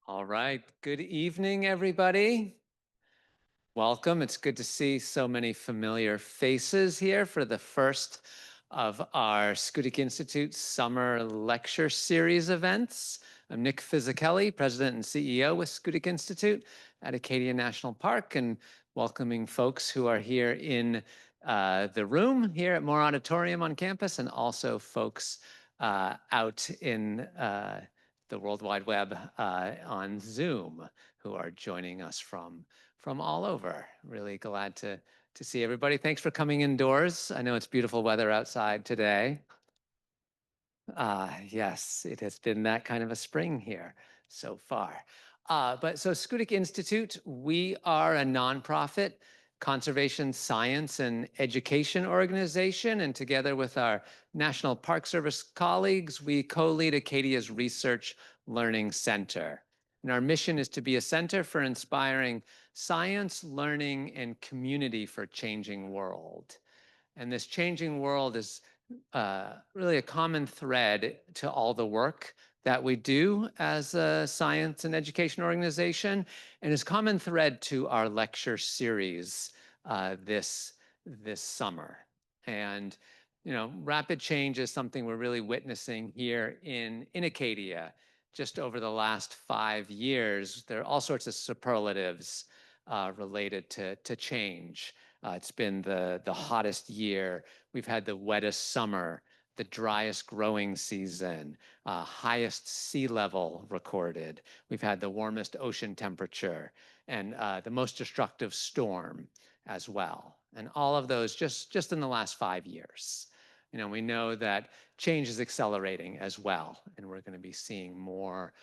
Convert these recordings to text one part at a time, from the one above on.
All right. Good evening, everybody. Welcome. It's good to see so many familiar faces here for the first of our Schoodic Institute Summer Lecture Series events. I'm Nick Fisichella, President and CEO with Schoodic Institute at Acadia National Park, and welcoming folks who are here in the room here at Moore Auditorium on campus, and also folks out in the World Wide Web on Zoom who are joining us from all over. Really glad to see everybody. Thanks for coming indoors. I know it's beautiful weather outside today. Yes, it has been that kind of a spring here so far. But so Schoodic Institute, we are a nonprofit conservation science and education organization. And together with our National Park Service colleagues, we co-lead Acadia's Research Learning Center. And our mission is to be a center for inspiring science, learning, and community for a changing world. And this changing world is really a common thread to all the work that we do as a science and education organization, and is common thread to our lecture series this summer. And rapid change is something we're really witnessing here in Acadia. Just over the last 5 years, there are all sorts of superlatives related to change. It's been the hottest year. We've had the wettest summer, the driest growing season, highest sea level recorded. We've had the warmest ocean temperature and the most destructive storm as well. And all of those just in the last 5 years. We know that change is accelerating as well, and we're going to be seeing more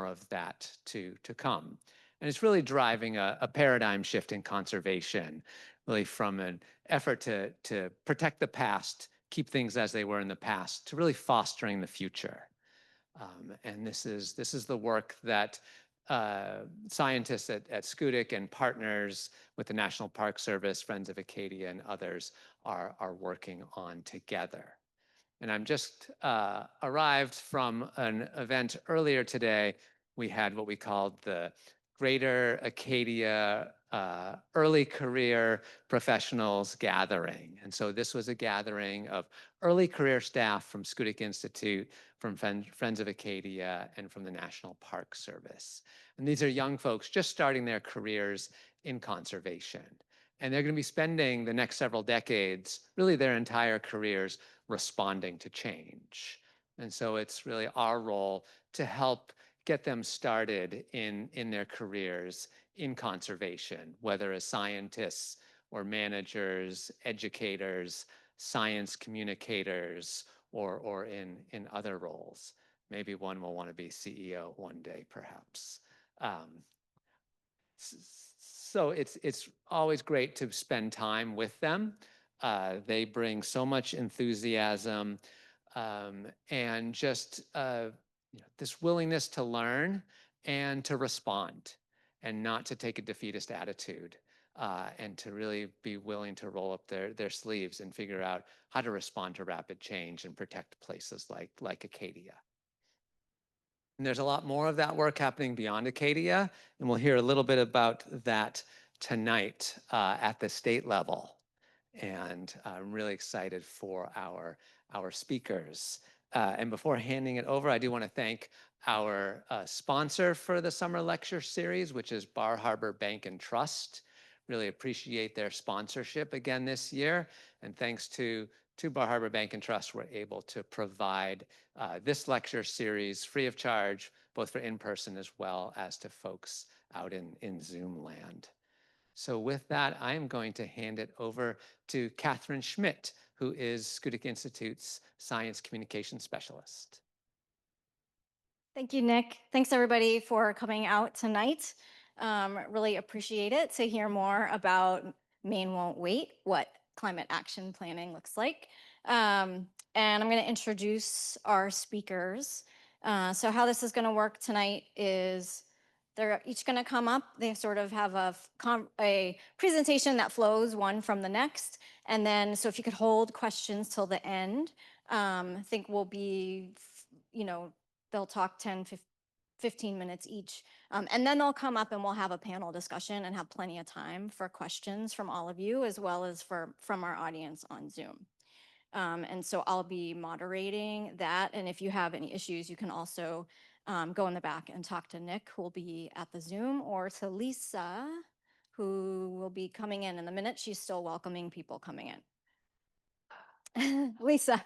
of that to come. And it's really driving a paradigm shift in conservation, really from an effort to protect the past, keep things as they were in the past, to really fostering the future. And this is the work that scientists at Schoodic and partners with the National Park Service, Friends of Acadia, and others are working on together. And I'm just arrived from an event earlier today. We had what we called the Greater Acadia Early Career Professionals Gathering. And so this was a gathering of early career staff from Schoodic Institute, from Friends of Acadia, and from the National Park Service. And these are young folks just starting their careers in conservation. And they're going to be spending the next several decades, really their entire careers, responding to change. And so it's really our role to help get them started in their careers in conservation, whether as scientists or managers, educators, science communicators, or in other roles. Maybe one will want to be CEO one day, perhaps. So it's always great to spend time with them. They bring so much enthusiasm and just this willingness to learn and to respond, and not to take a defeatist attitude, and to really be willing to roll up their sleeves and figure out how to respond to rapid change and protect places like Acadia. And there's a lot more of that work happening beyond Acadia, and we'll hear a little bit about that tonight at the state level. And I'm really excited for our speakers. And before handing it over, I do want to thank our sponsor for the summer lecture series, which is Bar Harbor Bank and Trust. Really appreciate their sponsorship again this year. And thanks to Bar Harbor Bank and Trust, we're able to provide this lecture series free of charge, both for in-person as well as to folks out in Zoom land. So with that, I'm going to hand it over to Catherine Schmidt, who is Schoodic Institute's Science Communication Specialist. Thank you, Nick. Thanks, everybody, for coming out tonight. Really appreciate it to hear more about Maine Won't Wait, what climate action planning looks like. And I'm going to introduce our speakers. So how this is going to work tonight is they're each going to come up. They sort of have a presentation that flows one from the next. And then, so if you could hold questions till the end, I think we'll be, they'll talk 10, 15 minutes each. And then they'll come up and we'll have a panel discussion and have plenty of time for questions from all of you as well as from our audience on Zoom. And so I'll be moderating that. And if you have any issues, you can also go in the back and talk to Nick, who will be at the Zoom, or to Lisa, who will be coming in the minute. She's still welcoming people coming in. Lisa.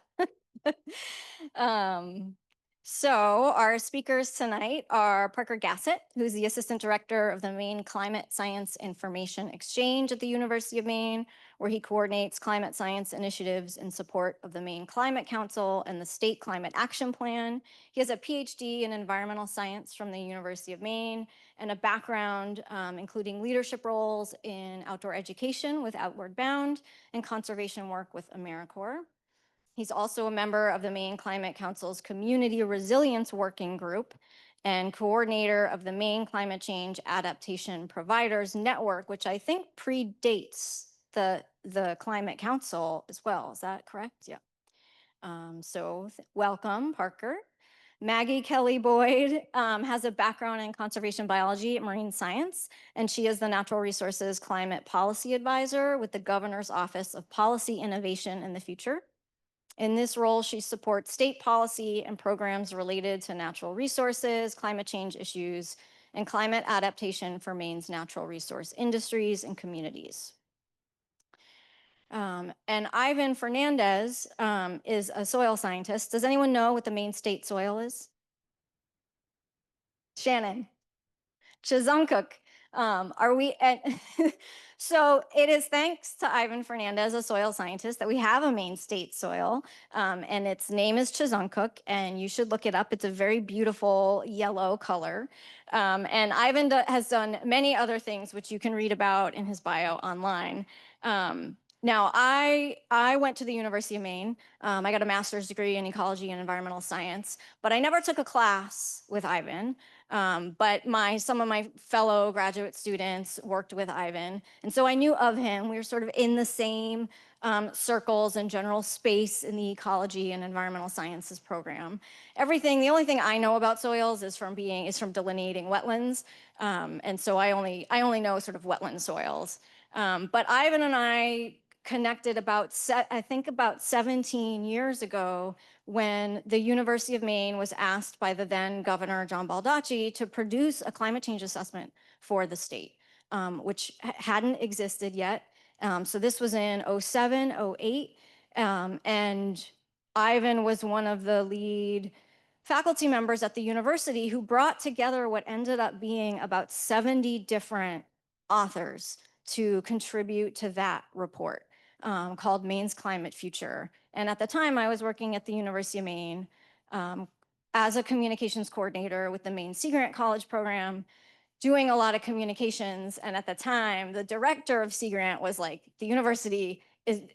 um, so our speakers tonight are Parker Gassett, who's the Assistant Director of the Maine Climate Science Information Exchange at the University of Maine, where he coordinates climate science initiatives in support of the Maine Climate Council and the State Climate Action Plan. He has a PhD in environmental science from the University of Maine and a background including leadership roles in outdoor education with Outward Bound and conservation work with AmeriCorps. He's also a member of the Maine Climate Council's Community Resilience Working Group and coordinator of the Maine Climate Change Adaptation Providers Network, which I think predates the Climate Council as well. Is that correct? Yeah. Welcome, Parker. Maggie Kelly Boyd has a background in conservation biology and marine science, and she is the Natural Resources Climate Policy Advisor with the Governor's Office of Policy Innovation in the Future. In this role, she supports state policy and programs related to natural resources, climate change issues, and climate adaptation for Maine's natural resource industries and communities. And Ivan Fernandez is a soil scientist. Does anyone know what the Maine state soil is? Shannon. Chizuncook. Are we at? So it is thanks to Ivan Fernandez, a soil scientist, that we have a Maine state soil, and its name is Chizuncook, and you should look it up. It's a very beautiful yellow color. And Ivan has done many other things, which you can read about in his bio online. Now, I went to the University of Maine. I got a master's degree in ecology and environmental science, but I never took a class with Ivan. But some of my fellow graduate students worked with Ivan, and so I knew of him. We were sort of in the same circles and general space in the ecology and environmental sciences program. The only thing I know about soils is from delineating wetlands, and so I only know sort of wetland soils. But Ivan and I connected about 17 years ago when the University of Maine was asked by the then Governor John Baldacci to produce a climate change assessment for the state, which hadn't existed yet. So this was in 07, 08, and Ivan was one of the lead faculty members at the university who brought together what ended up being about 70 different authors to contribute to that report called Maine's Climate Future. And at the time, I was working at the University of Maine as a communications coordinator with the Maine Sea Grant College program, doing a lot of communications. And at the time, the director of Sea Grant was like, the university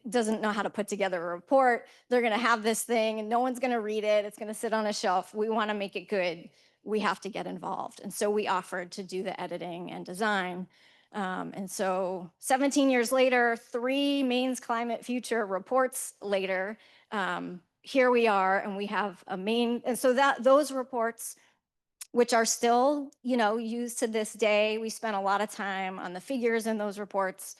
doesn't know how to put together a report. They're going to have this thing and no one's going to read it. It's going to sit on a shelf. We want to make it good. We have to get involved. And so we offered to do the editing and design. And so 17 years later, 3 Maine's Climate Future reports later, here we are, and we have a Maine, and so those reports, which are still, used to this day, we spent a lot of time on the figures in those reports.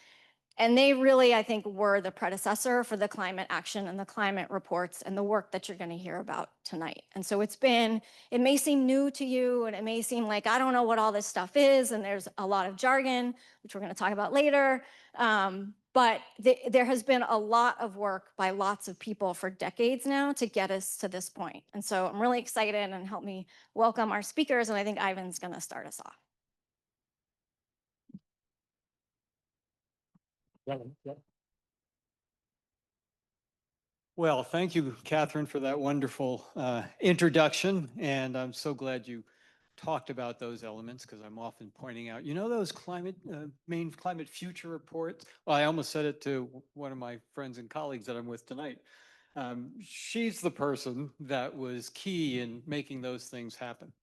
And they really, I think, were the predecessor for the climate action and the climate reports and the work that you're going to hear about tonight. And so it may seem new to you, and it may seem like, I don't know what all this stuff is, and there's a lot of jargon, which we're going to talk about later. But there has been a lot of work by lots of people for decades now to get us to this point. And so I'm really excited, and help me welcome our speakers, and I think Ivan's going to start us off. Well, thank you, Catherine, for that wonderful introduction. And I'm so glad you talked about those elements, because I'm often pointing out, those Maine Climate Future reports. Well, I almost said it to one of my friends and colleagues that I'm with tonight. She's the person that was key in making those things happen,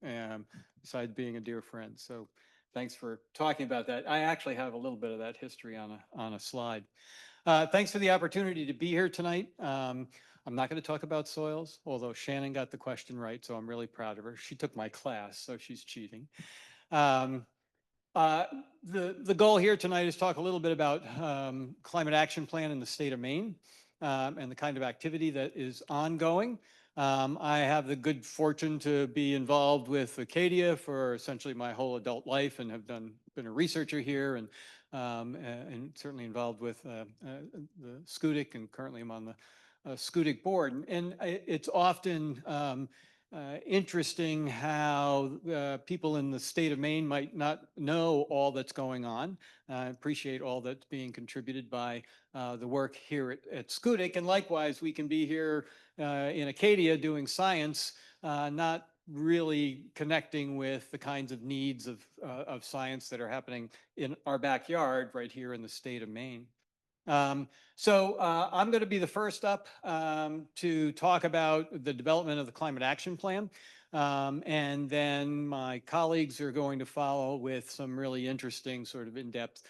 besides being a dear friend. So thanks for talking about that. I actually have a little bit of that history on a slide. Thanks for the opportunity to be here tonight. I'm not going to talk about soils, although Shannon got the question right, so I'm really proud of her. She took my class, so she's cheating. Um, uh, the goal here tonight is talk a little bit about climate action plan in the state of Maine and the kind of activity that is ongoing. I have the good fortune to be involved with Acadia for essentially my whole adult life and have been a researcher here and certainly involved with the SCUDIC, and currently I'm on the SCUDIC board. And it's often interesting how people in the state of Maine might not know all that's going on. I appreciate all that's being contributed by the work here at SCUDIC. And likewise, we can be here in Acadia doing science, not really connecting with the kinds of needs of science that are happening in our backyard right here in the state of Maine. So I'm going to be the first up to talk about the development of the Climate Action Plan. And then my colleagues are going to follow with some really interesting sort of in-depth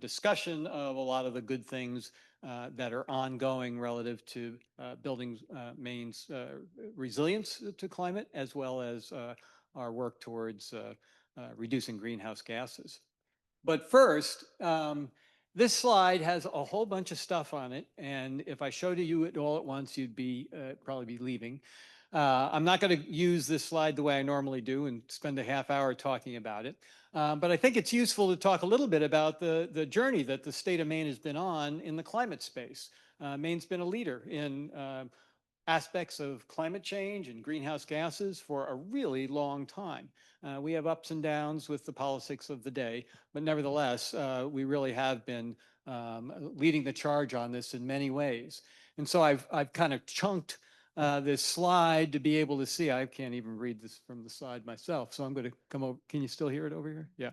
discussion of a lot of the good things that are ongoing relative to building Maine's resilience to climate, as well as our work towards reducing greenhouse gases. But first, this slide has a whole bunch of stuff on it, and if I showed you it all at once, you'd be probably be leaving. I'm not going to use this slide the way I normally do and spend a half hour talking about it, but I think it's useful to talk a little bit about the journey that the state of Maine has been on in the climate space. Maine's been a leader in aspects of climate change and greenhouse gases for a really long time. We have ups and downs with the politics of the day, but nevertheless, we really have been leading the charge on this in many ways. And so I've kind of chunked this slide to be able to see. I can't even read this from the slide myself, so I'm going to come over. Can you still hear it over here? Yeah.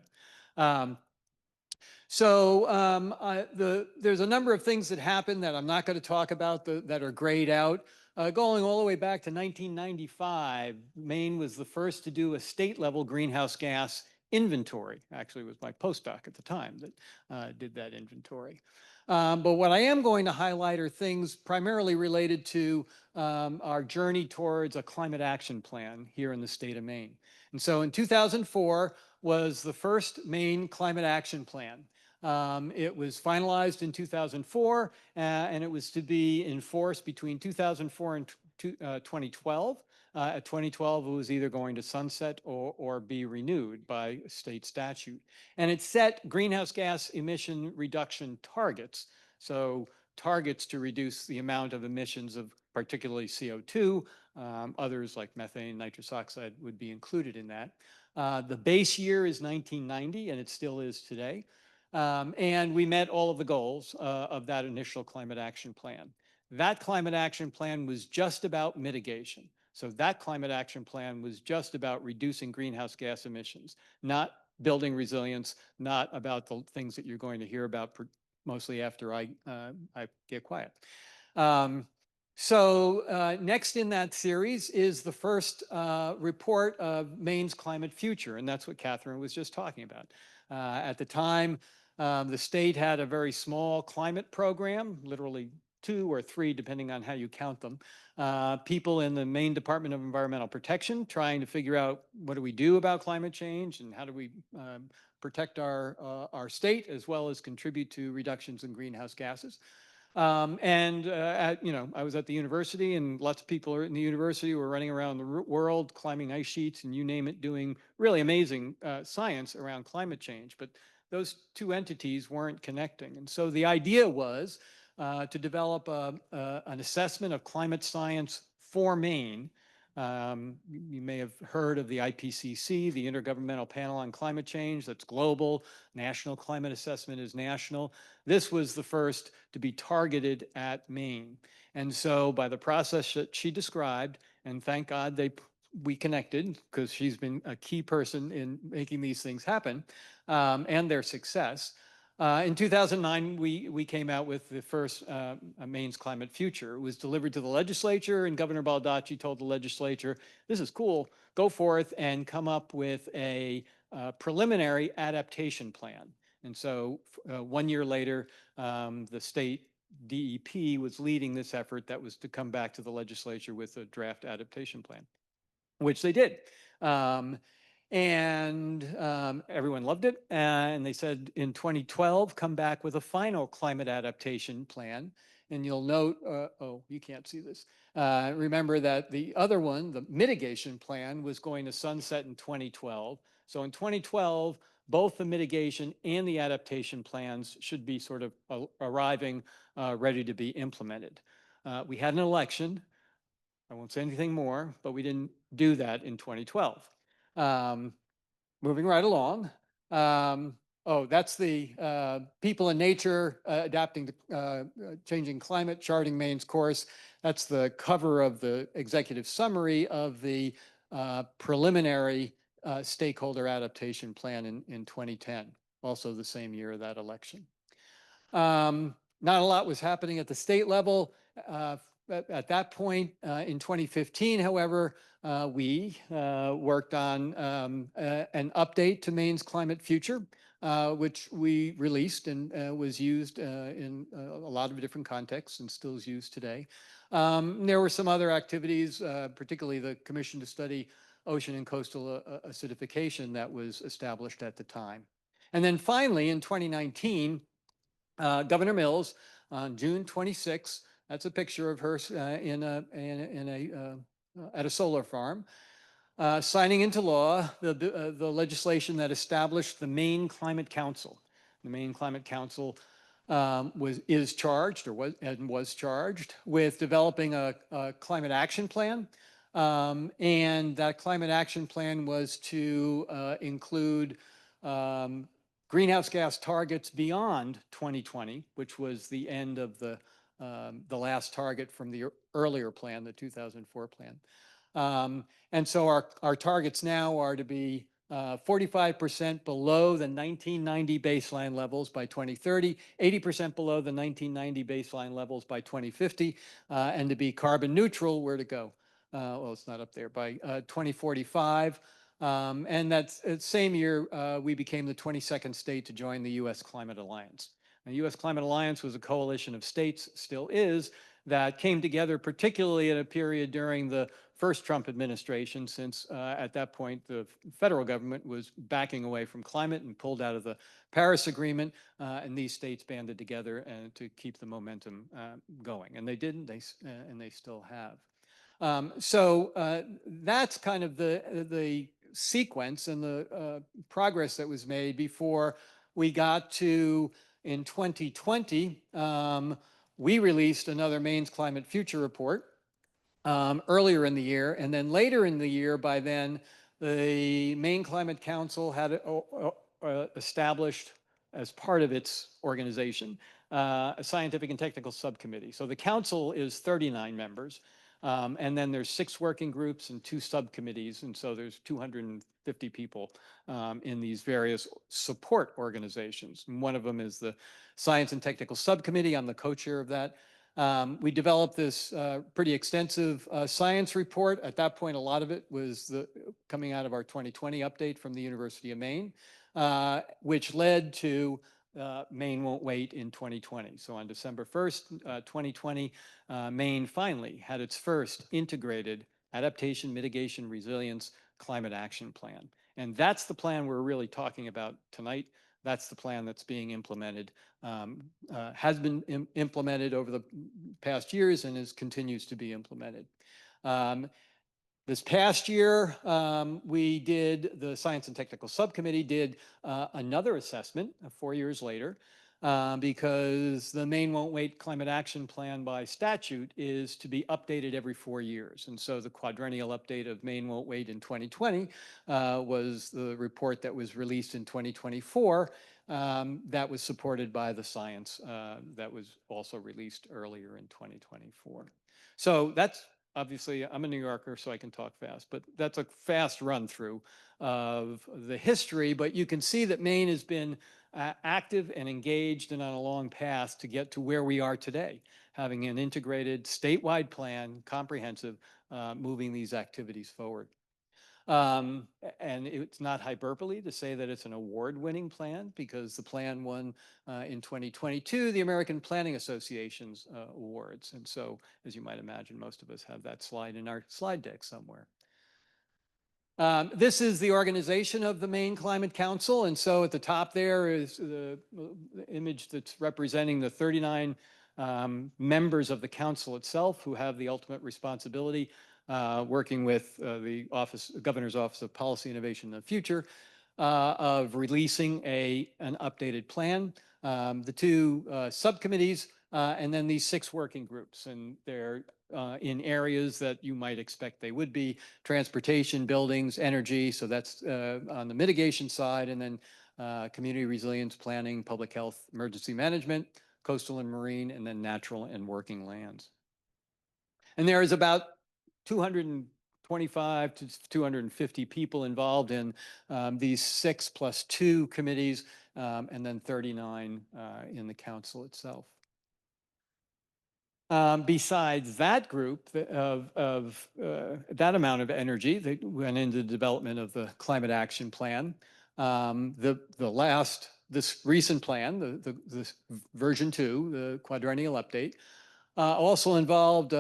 There's a number of things that happened that I'm not going to talk about that are grayed out. Going all the way back to 1995, Maine was the first to do a state level greenhouse gas inventory. Actually, it was my postdoc at the time that did that inventory. But what I am going to highlight are things primarily related to our journey towards a climate action plan here in the state of Maine. And so in 2004 was the first Maine climate action plan. It was finalized in 2004, and it was to be enforced between 2004 and 2012. At 2012, it was either going to sunset or be renewed by state statute. And it set greenhouse gas emission reduction targets. So targets to reduce the amount of emissions of particularly CO2. Others like methane, nitrous oxide would be included in that. The base year is 1990, and it still is today. And we met all of the goals of that initial climate action plan. That climate action plan was just about mitigation. So that climate action plan was just about reducing greenhouse gas emissions, not building resilience, not about the things that you're going to hear about mostly after I get quiet. Next in that series is the first report of Maine's climate future, and that's what Catherine was just talking about. At the time, the state had a very small climate program, literally 2 or 3, depending on how you count them. People in the Maine Department of Environmental Protection trying to figure out what do we do about climate change and how do we protect our state as well as contribute to reductions in greenhouse gases. I was at the university, and lots of people in the university were running around the world, climbing ice sheets and you name it, doing really amazing science around climate change. But those two entities weren't connecting. And so the idea was to develop an assessment of climate science for Maine. You may have heard of the IPCC, the Intergovernmental Panel on Climate Change. That's global. National climate assessment is national. This was the first to be targeted at Maine. And so by the process that she described, and thank God we connected because she's been a key person in making these things happen and their success. In 2009, we came out with the first Maine's Climate Future. It was delivered to the legislature, and Governor Baldacci told the legislature, this is cool, go forth and come up with a preliminary adaptation plan. And so 1 year later, the state DEP was leading this effort that was to come back to the legislature with a draft adaptation plan, which they did. Everyone loved it. And they said in 2012, come back with a final climate adaptation plan. And you'll note, oh, you can't see this. Remember that the other one, the mitigation plan, was going to sunset in 2012. So in 2012, both the mitigation and the adaptation plans should be sort of arriving ready to be implemented. We had an election. I won't say anything more, but we didn't do that in 2012. Moving right along. Oh, that's the people and nature adapting to changing climate, charting Maine's course. That's the cover of the executive summary of the preliminary stakeholder adaptation plan in 2010, also the same year of that election. Not a lot was happening at the state level. At that point in 2015, however, we worked on an update to Maine's climate future, which we released and was used in a lot of different contexts and still is used today. There were some other activities, particularly the Commission to Study Ocean and Coastal Acidification that was established at the time. And then finally, in 2019, Governor Mills on June 26th, that's a picture of her at a solar farm, signing into law the legislation that established the Maine Climate Council. The Maine Climate Council is charged or was charged with developing a climate action plan. And that climate action plan was to include greenhouse gas targets beyond 2020, which was the end of the last target from the earlier plan, the 2004 plan. And so our targets now are to be 45% below the 1990 baseline levels by 2030, 80% below the 1990 baseline levels by 2050, and to be carbon neutral, where to go? Well, it's not up there, by 2045. And that same year, we became the 22nd state to join the U.S. Climate Alliance. The U.S. Climate Alliance was a coalition of states, still is, that came together particularly at a period during the first Trump administration, since at that point the federal government was backing away from climate and pulled out of the Paris Agreement, and these states banded together to keep the momentum going. And they did, and they still have. So that's kind of the sequence and the progress that was made before we got to, in 2020, we released another Maine's Climate Future Report earlier in the year. And then later in the year, by then, the Maine Climate Council had established, as part of its organization, a scientific and technical subcommittee. So the council is 39 members. And then there's 6 working groups and 2 subcommittees. And so there's 250 people in these various support organizations. And one of them is the Science and Technical Subcommittee. I'm the co-chair of that. We developed this pretty extensive science report. At that point, a lot of it was coming out of our 2020 update from the University of Maine, which led to Maine Won't Wait in 2020. So on December 1st, 2020, Maine finally had its first integrated adaptation, mitigation, resilience, climate action plan. And that's the plan we're really talking about tonight. That's the plan that's being implemented, has been implemented over the past years and continues to be implemented. This past year, the Science and Technical Subcommittee did another assessment 4 years later, because the Maine Won't Wait Climate Action Plan by statute is to be updated every 4 years. And so the quadrennial update of Maine Won't Wait in 2020 was the report that was released in 2024 that was supported by the science that was also released earlier in 2024. So that's, obviously, I'm a New Yorker, so I can talk fast, but that's a fast run through of the history. But you can see that Maine has been active and engaged and on a long path to get to where we are today, having an integrated statewide plan, comprehensive, moving these activities forward. And it's not hyperbole to say that it's an award-winning plan, because the plan won in 2022 the American Planning Association's awards. And so, as you might imagine, most of us have that slide in our slide deck somewhere. This is the organization of the Maine Climate Council. And so at the top there is the image that's representing the 39 members of the council itself, who have the ultimate responsibility, working with the Governor's Office of Policy Innovation in the Future, of releasing an updated plan. The two subcommittees, and then these 6 working groups. And they're in areas that you might expect they would be: transportation, buildings, energy. So that's on the mitigation side. And then community resilience planning, public health, emergency management, coastal and marine, and then natural and working lands. And there is about 225 to 250 people involved in these 6 plus 2 committees, and then 39 in the council itself. Besides that group of that amount of energy that went into the development of the Climate Action Plan, this recent plan, this version 2, the quadrennial update, also involved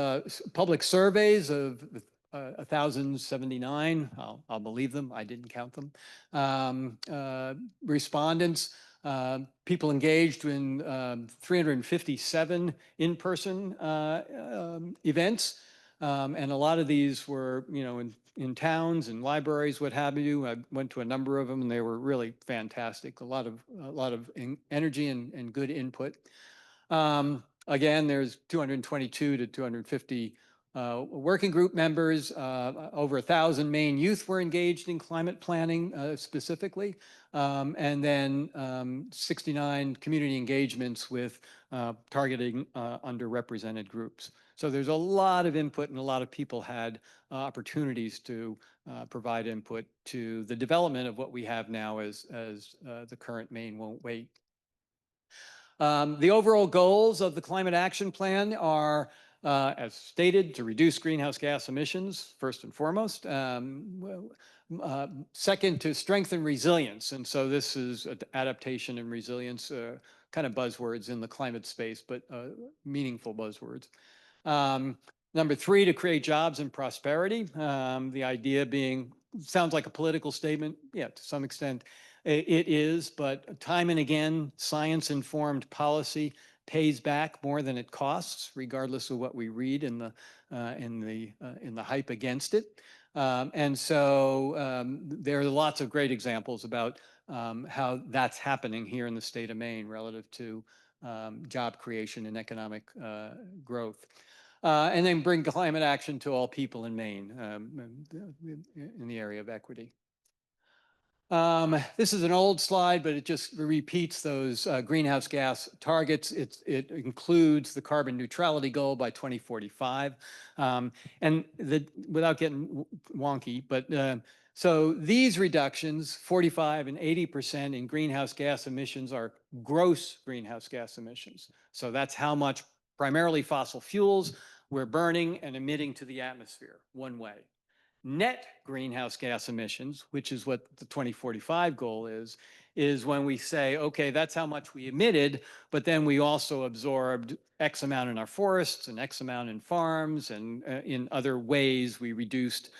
public surveys of 1,079. I'll believe them. I didn't count them. Respondents, people engaged in 357 in-person events. And a lot of these were, in towns and libraries, what have you. I went to a number of them, and they were really fantastic. A lot of energy and good input. Again, there's 222 to 250 working group members. Over 1,000 Maine youth were engaged in climate planning specifically. And then 69 community engagements with targeting underrepresented groups. So there's a lot of input, and a lot of people had opportunities to provide input to the development of what we have now as the current Maine Won't Wait. The overall goals of the Climate Action Plan are, as stated, to reduce greenhouse gas emissions, first and foremost. Second, to strengthen resilience. And so this is adaptation and resilience, kind of buzzwords in the climate space, but meaningful buzzwords. Number 3, to create jobs and prosperity. The idea being, sounds like a political statement. Yeah, to some extent it is, but time and again, science-informed policy pays back more than it costs, regardless of what we read in the hype against it. And so there are lots of great examples about how that's happening here in the state of Maine relative to job creation and economic growth. And then bring climate action to all people in Maine in the area of equity. This is an old slide, but it just repeats those greenhouse gas targets. It includes the carbon neutrality goal by 2045. And without getting wonky, but so these reductions, 45 and 80% in greenhouse gas emissions, are gross greenhouse gas emissions. So that's how much primarily fossil fuels we're burning and emitting to the atmosphere one way. Net greenhouse gas emissions, which is what the 2045 goal is when we say, okay, that's how much we emitted, but then we also absorbed X amount in our forests and X amount in farms, and in other ways we reduced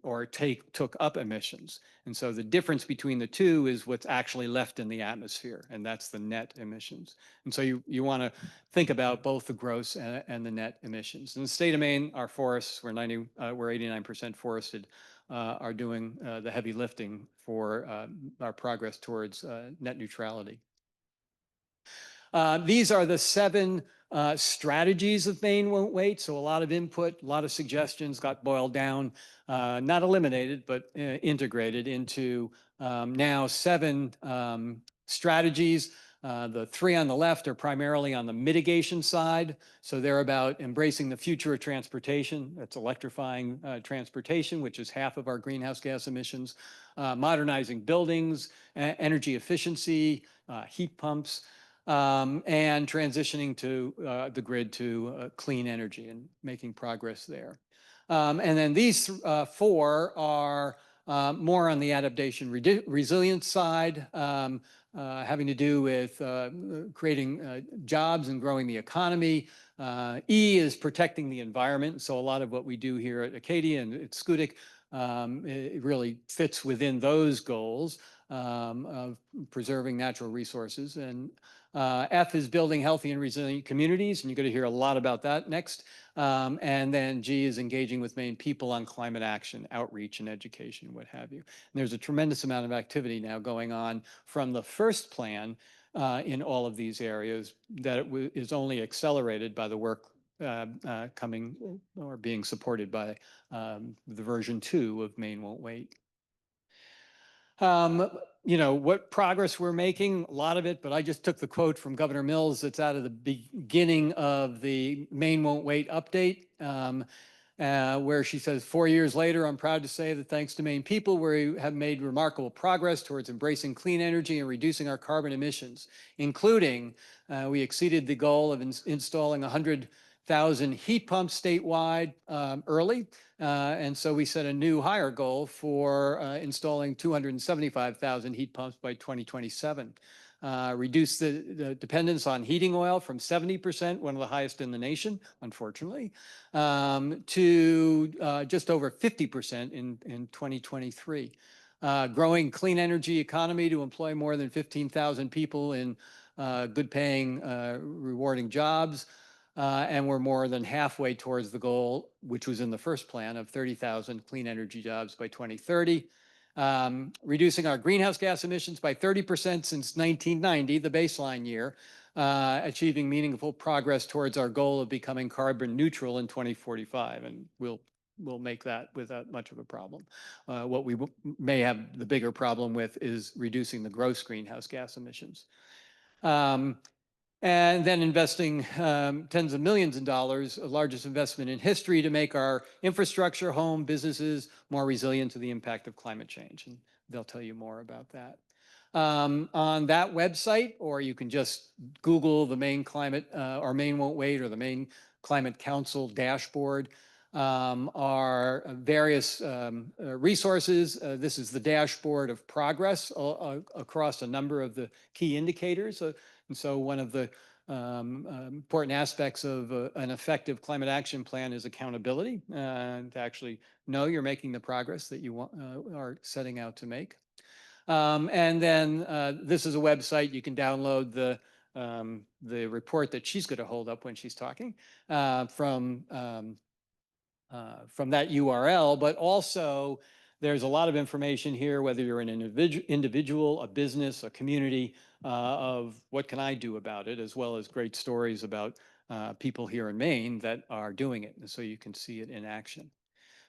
or took up emissions. And so the difference between the two is what's actually left in the atmosphere, and that's the net emissions. And so you want to think about both the gross and the net emissions. In the state of Maine, our forests, we're 89% forested, are doing the heavy lifting for our progress towards net neutrality. These are the 7 strategies of Maine Won't Wait. So a lot of input, a lot of suggestions got boiled down, not eliminated, but integrated into now 7 strategies. The 3 on the left are primarily on the mitigation side. So they're about embracing the future of transportation. That's electrifying transportation, which is half of our greenhouse gas emissions, modernizing buildings, energy efficiency, heat pumps, and transitioning to the grid to clean energy and making progress there. And then these four are more on the adaptation resilience side, having to do with creating jobs and growing the economy. E is protecting the environment. So a lot of what we do here at Acadia and at Schoodic, it really fits within those goals of preserving natural resources. And F is building healthy and resilient communities, and you're going to hear a lot about that next. And then G is engaging with Maine people on climate action, outreach, and education, what have you. And there's a tremendous amount of activity now going on from the first plan in all of these areas that is only accelerated by the work coming or being supported by the version 2 of Maine Won't Wait. You know, what progress we're making, a lot of it, but I just took the quote from Governor Mills that's out of the beginning of the Maine Won't Wait update, where she says, 4 years later, I'm proud to say that thanks to Maine people, we have made remarkable progress towards embracing clean energy and reducing our carbon emissions, including we exceeded the goal of installing 100,000 heat pumps statewide early. And so we set a new higher goal for installing 275,000 heat pumps by 2027. Reduce the dependence on heating oil from 70%, one of the highest in the nation, unfortunately, to just over 50% in 2023. Growing clean energy economy to employ more than 15,000 people in good paying, rewarding jobs. And we're more than halfway towards the goal, which was in the first plan, of 30,000 clean energy jobs by 2030. Reducing our greenhouse gas emissions by 30% since 1990, the baseline year, achieving meaningful progress towards our goal of becoming carbon neutral in 2045. And we'll make that without much of a problem. What we may have the bigger problem with is reducing the gross greenhouse gas emissions. And then investing tens of millions of dollars, the largest investment in history, to make our infrastructure, home, businesses more resilient to the impact of climate change. And they'll tell you more about that. On that website, or you can just Google the Maine Climate, or Maine Won't Wait, or the Maine Climate Council dashboard, are various resources. This is the dashboard of progress across a number of the key indicators. And so one of the important aspects of an effective climate action plan is accountability, to actually know you're making the progress that you are setting out to make. And then this is a website you can download the report that she's going to hold up when she's talking from that URL, but also there's a lot of information here, whether you're an individual, a business, a community, of what can I do about it, as well as great stories about people here in Maine that are doing it. And so you can see it in action.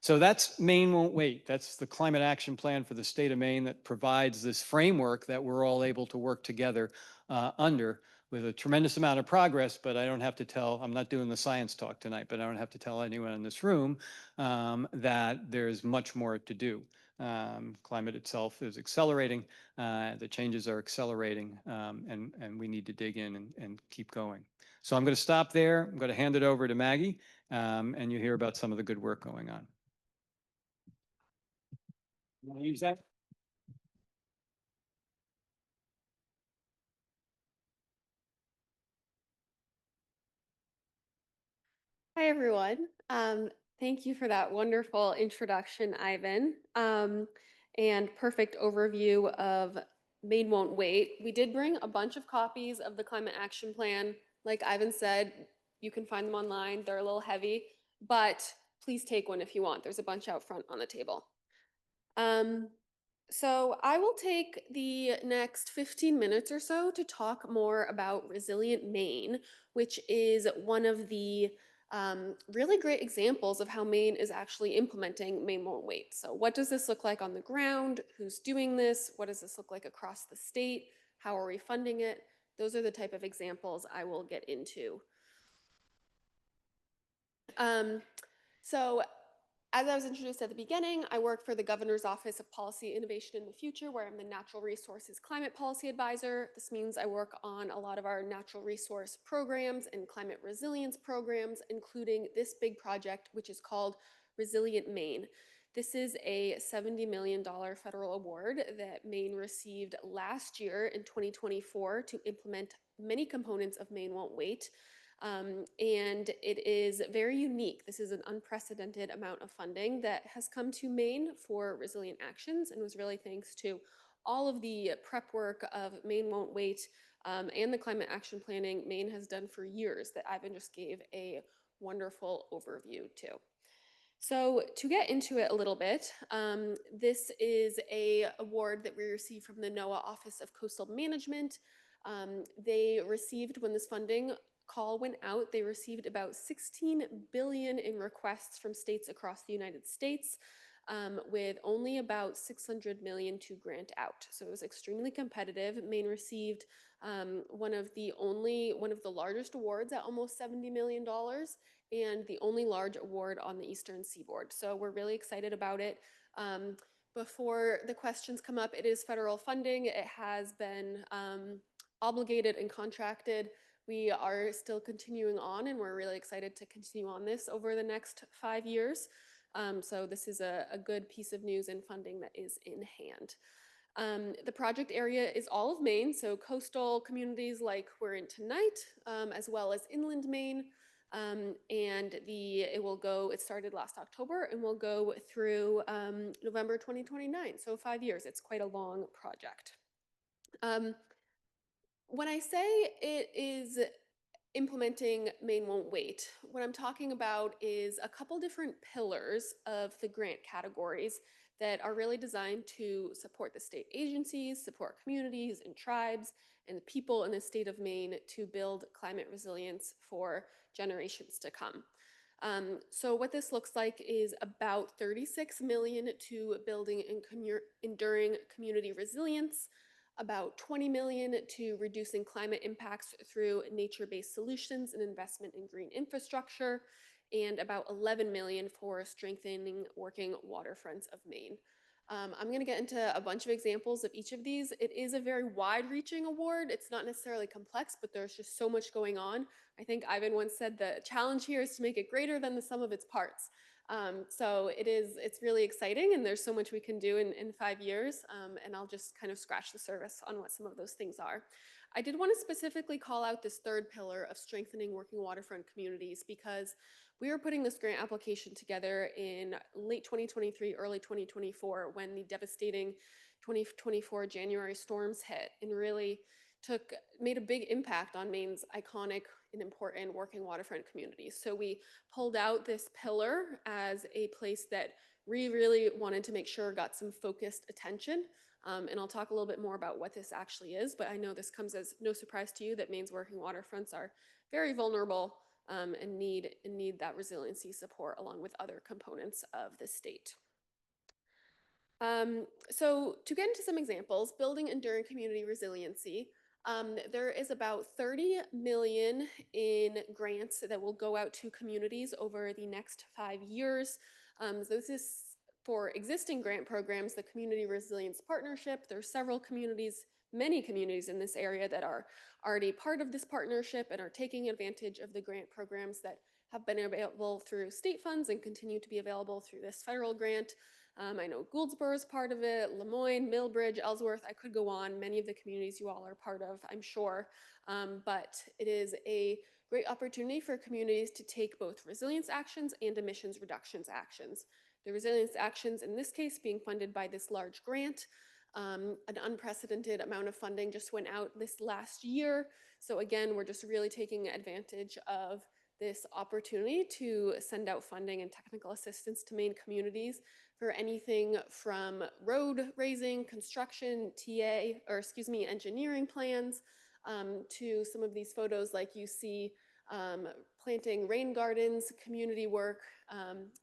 So that's Maine Won't Wait. That's the climate action plan for the state of Maine that provides this framework that we're all able to work together under, with a tremendous amount of progress. But I don't have to tell, I'm not doing the science talk tonight, but I don't have to tell anyone in this room that there's much more to do. Climate itself is accelerating, the changes are accelerating, and we need to dig in and keep going. So I'm going to stop there. I'm going to hand it over to Maggie, and you hear about some of the good work going on. You want to use that? Hi, everyone. Thank you for that wonderful introduction, Ivan, and perfect overview of Maine Won't Wait. We did bring a bunch of copies of the Climate Action Plan. Like Ivan said, you can find them online. They're a little heavy, but please take one if you want. There's a bunch out front on the table. So I will take the next 15 minutes or so to talk more about Resilient Maine, which is one of the really great examples of how Maine is actually implementing Maine Won't Wait. So what does this look like on the ground? Who's doing this? What does this look like across the state? How are we funding it? Those are the type of examples I will get into. So as I was introduced at the beginning, I work for the Governor's Office of Policy Innovation in the Future, where I'm the Natural Resources Climate Policy Advisor. This means I work on a lot of our natural resource programs and climate resilience programs, including this big project, which is called Resilient Maine. This is a $70 million federal award that Maine received last year in 2024 to implement many components of Maine Won't Wait. And it is very unique. This is an unprecedented amount of funding that has come to Maine for resilient actions, and was really thanks to all of the prep work of Maine Won't Wait and the climate action planning Maine has done for years that Ivan just gave a wonderful overview to. So to get into it a little bit, this is a award that we received from the NOAA Office of Coastal Management. They received, when this funding call went out, they received about 16 billion in requests from states across the United States, with only about 600 million to grant out. So it was extremely competitive. Maine received one of the largest awards at almost $70 million, and the only large award on the Eastern Seaboard. So we're really excited about it. Before the questions come up, it is federal funding. It has been obligated and contracted. We are still continuing on, and we're really excited to continue on this over the next 5 years. So this is a good piece of news and funding that is in hand. The project area is all of Maine, so coastal communities like we're in tonight, as well as inland Maine. It started last October and will go through November 2029, so 5 years. It's quite a long project. When I say it is implementing Maine Won't Wait, what I'm talking about is a couple different pillars of the grant categories that are really designed to support the state agencies, support communities and tribes and the people in the state of Maine to build climate resilience for generations to come. So what this looks like is about 36 million to building and enduring community resilience, about 20 million to reducing climate impacts through nature-based solutions and investment in green infrastructure, and about 11 million for strengthening working waterfronts of Maine. I'm going to get into a bunch of examples of each of these. It is a very wide-reaching award. It's not necessarily complex, but there's just so much going on. I think Ivan once said the challenge here is to make it greater than the sum of its parts. So it's really exciting, and there's so much we can do in 5 years, and I'll just kind of scratch the surface on what some of those things are. I did want to specifically call out this third pillar of strengthening working waterfront communities, because we were putting this grant application together in late 2023, early 2024, when the devastating 2024 January storms hit and really made a big impact on Maine's iconic and important working waterfront communities. So we pulled out this pillar as a place that we really wanted to make sure got some focused attention. And I'll talk a little bit more about what this actually is, but I know this comes as no surprise to you that Maine's working waterfronts are very vulnerable and need that resiliency support along with other components of the state. So to get into some examples, building enduring community resiliency, there is about 30 million in grants that will go out to communities over the next 5 years. So this is for existing grant programs, the Community Resilience Partnership. There are several communities, many communities in this area that are already part of this partnership and are taking advantage of the grant programs that have been available through state funds and continue to be available through this federal grant. I know Gouldsboro is part of it, Lemoyne, Millbridge, Ellsworth. I could go on. Many of the communities you all are part of, I'm sure. But it is a great opportunity for communities to take both resilience actions and emissions reductions actions. The resilience actions, in this case, being funded by this large grant. An unprecedented amount of funding just went out this last year. So again, we're just really taking advantage of this opportunity to send out funding and technical assistance to Maine communities for anything from road raising, construction, engineering plans, to some of these photos like you see, planting rain gardens, community work,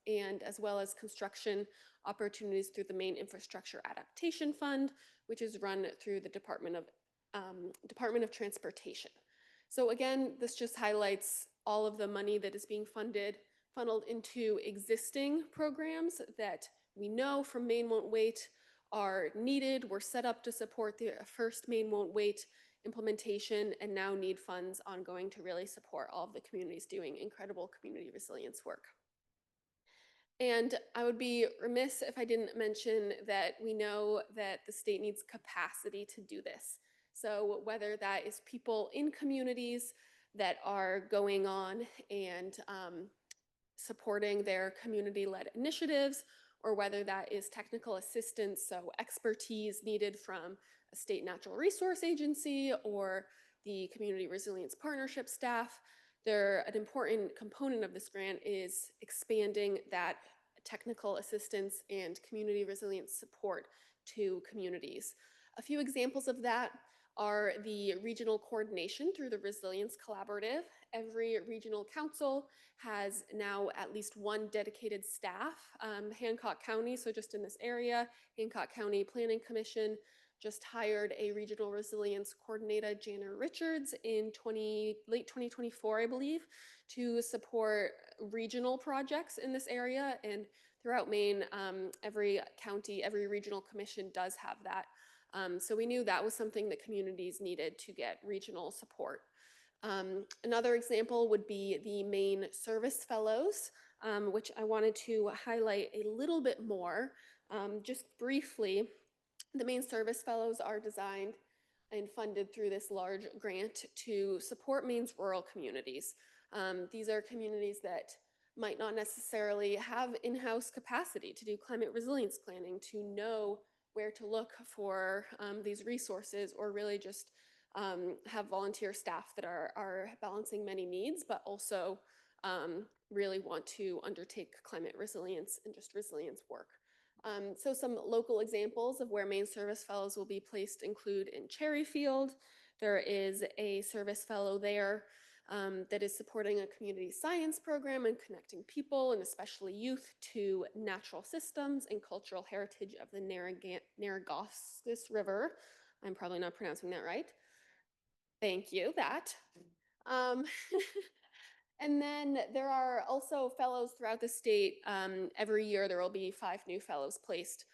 and as well as construction opportunities through the Maine Infrastructure Adaptation Fund, which is run through the Department of Transportation. So again, this just highlights all of the money that is being funneled into existing programs that we know from Maine Won't Wait are needed. We're set up to support the first Maine Won't Wait implementation and now need funds ongoing to really support all of the communities doing incredible community resilience work. And I would be remiss if I didn't mention that we know that the state needs capacity to do this. So whether that is people in communities that are going on and supporting their community-led initiatives, or whether that is technical assistance, so expertise needed from a state natural resource agency or the community resilience partnership staff, an important component of this grant is expanding that technical assistance and community resilience support to communities. A few examples of that are the regional coordination through the Resilience Collaborative. Every regional council has now at least one dedicated staff. Hancock County, so just in this area, Hancock County Planning Commission just hired a regional resilience coordinator, Jana Richards, in late 2024, I believe, to support regional projects in this area. And throughout Maine, every county, every regional commission does have that. So we knew that was something that communities needed to get regional support. Another example would be the Maine Service Fellows, which I wanted to highlight a little bit more. Just briefly, the Maine Service Fellows are designed and funded through this large grant to support Maine's rural communities. These are communities that might not necessarily have in-house capacity to do climate resilience planning, to know where to look for these resources, or really just have volunteer staff that are balancing many needs, but also really want to undertake climate resilience and just resilience work. So some local examples of where Maine Service Fellows will be placed include in Cherryfield. There is a service fellow there that is supporting a community science program and connecting people, and especially youth, to natural systems and cultural heritage of the Narragansett River. I'm probably not pronouncing that right. Thank you, that. Um, and then there are also fellows throughout the state. Every year there will be 5 new fellows placed,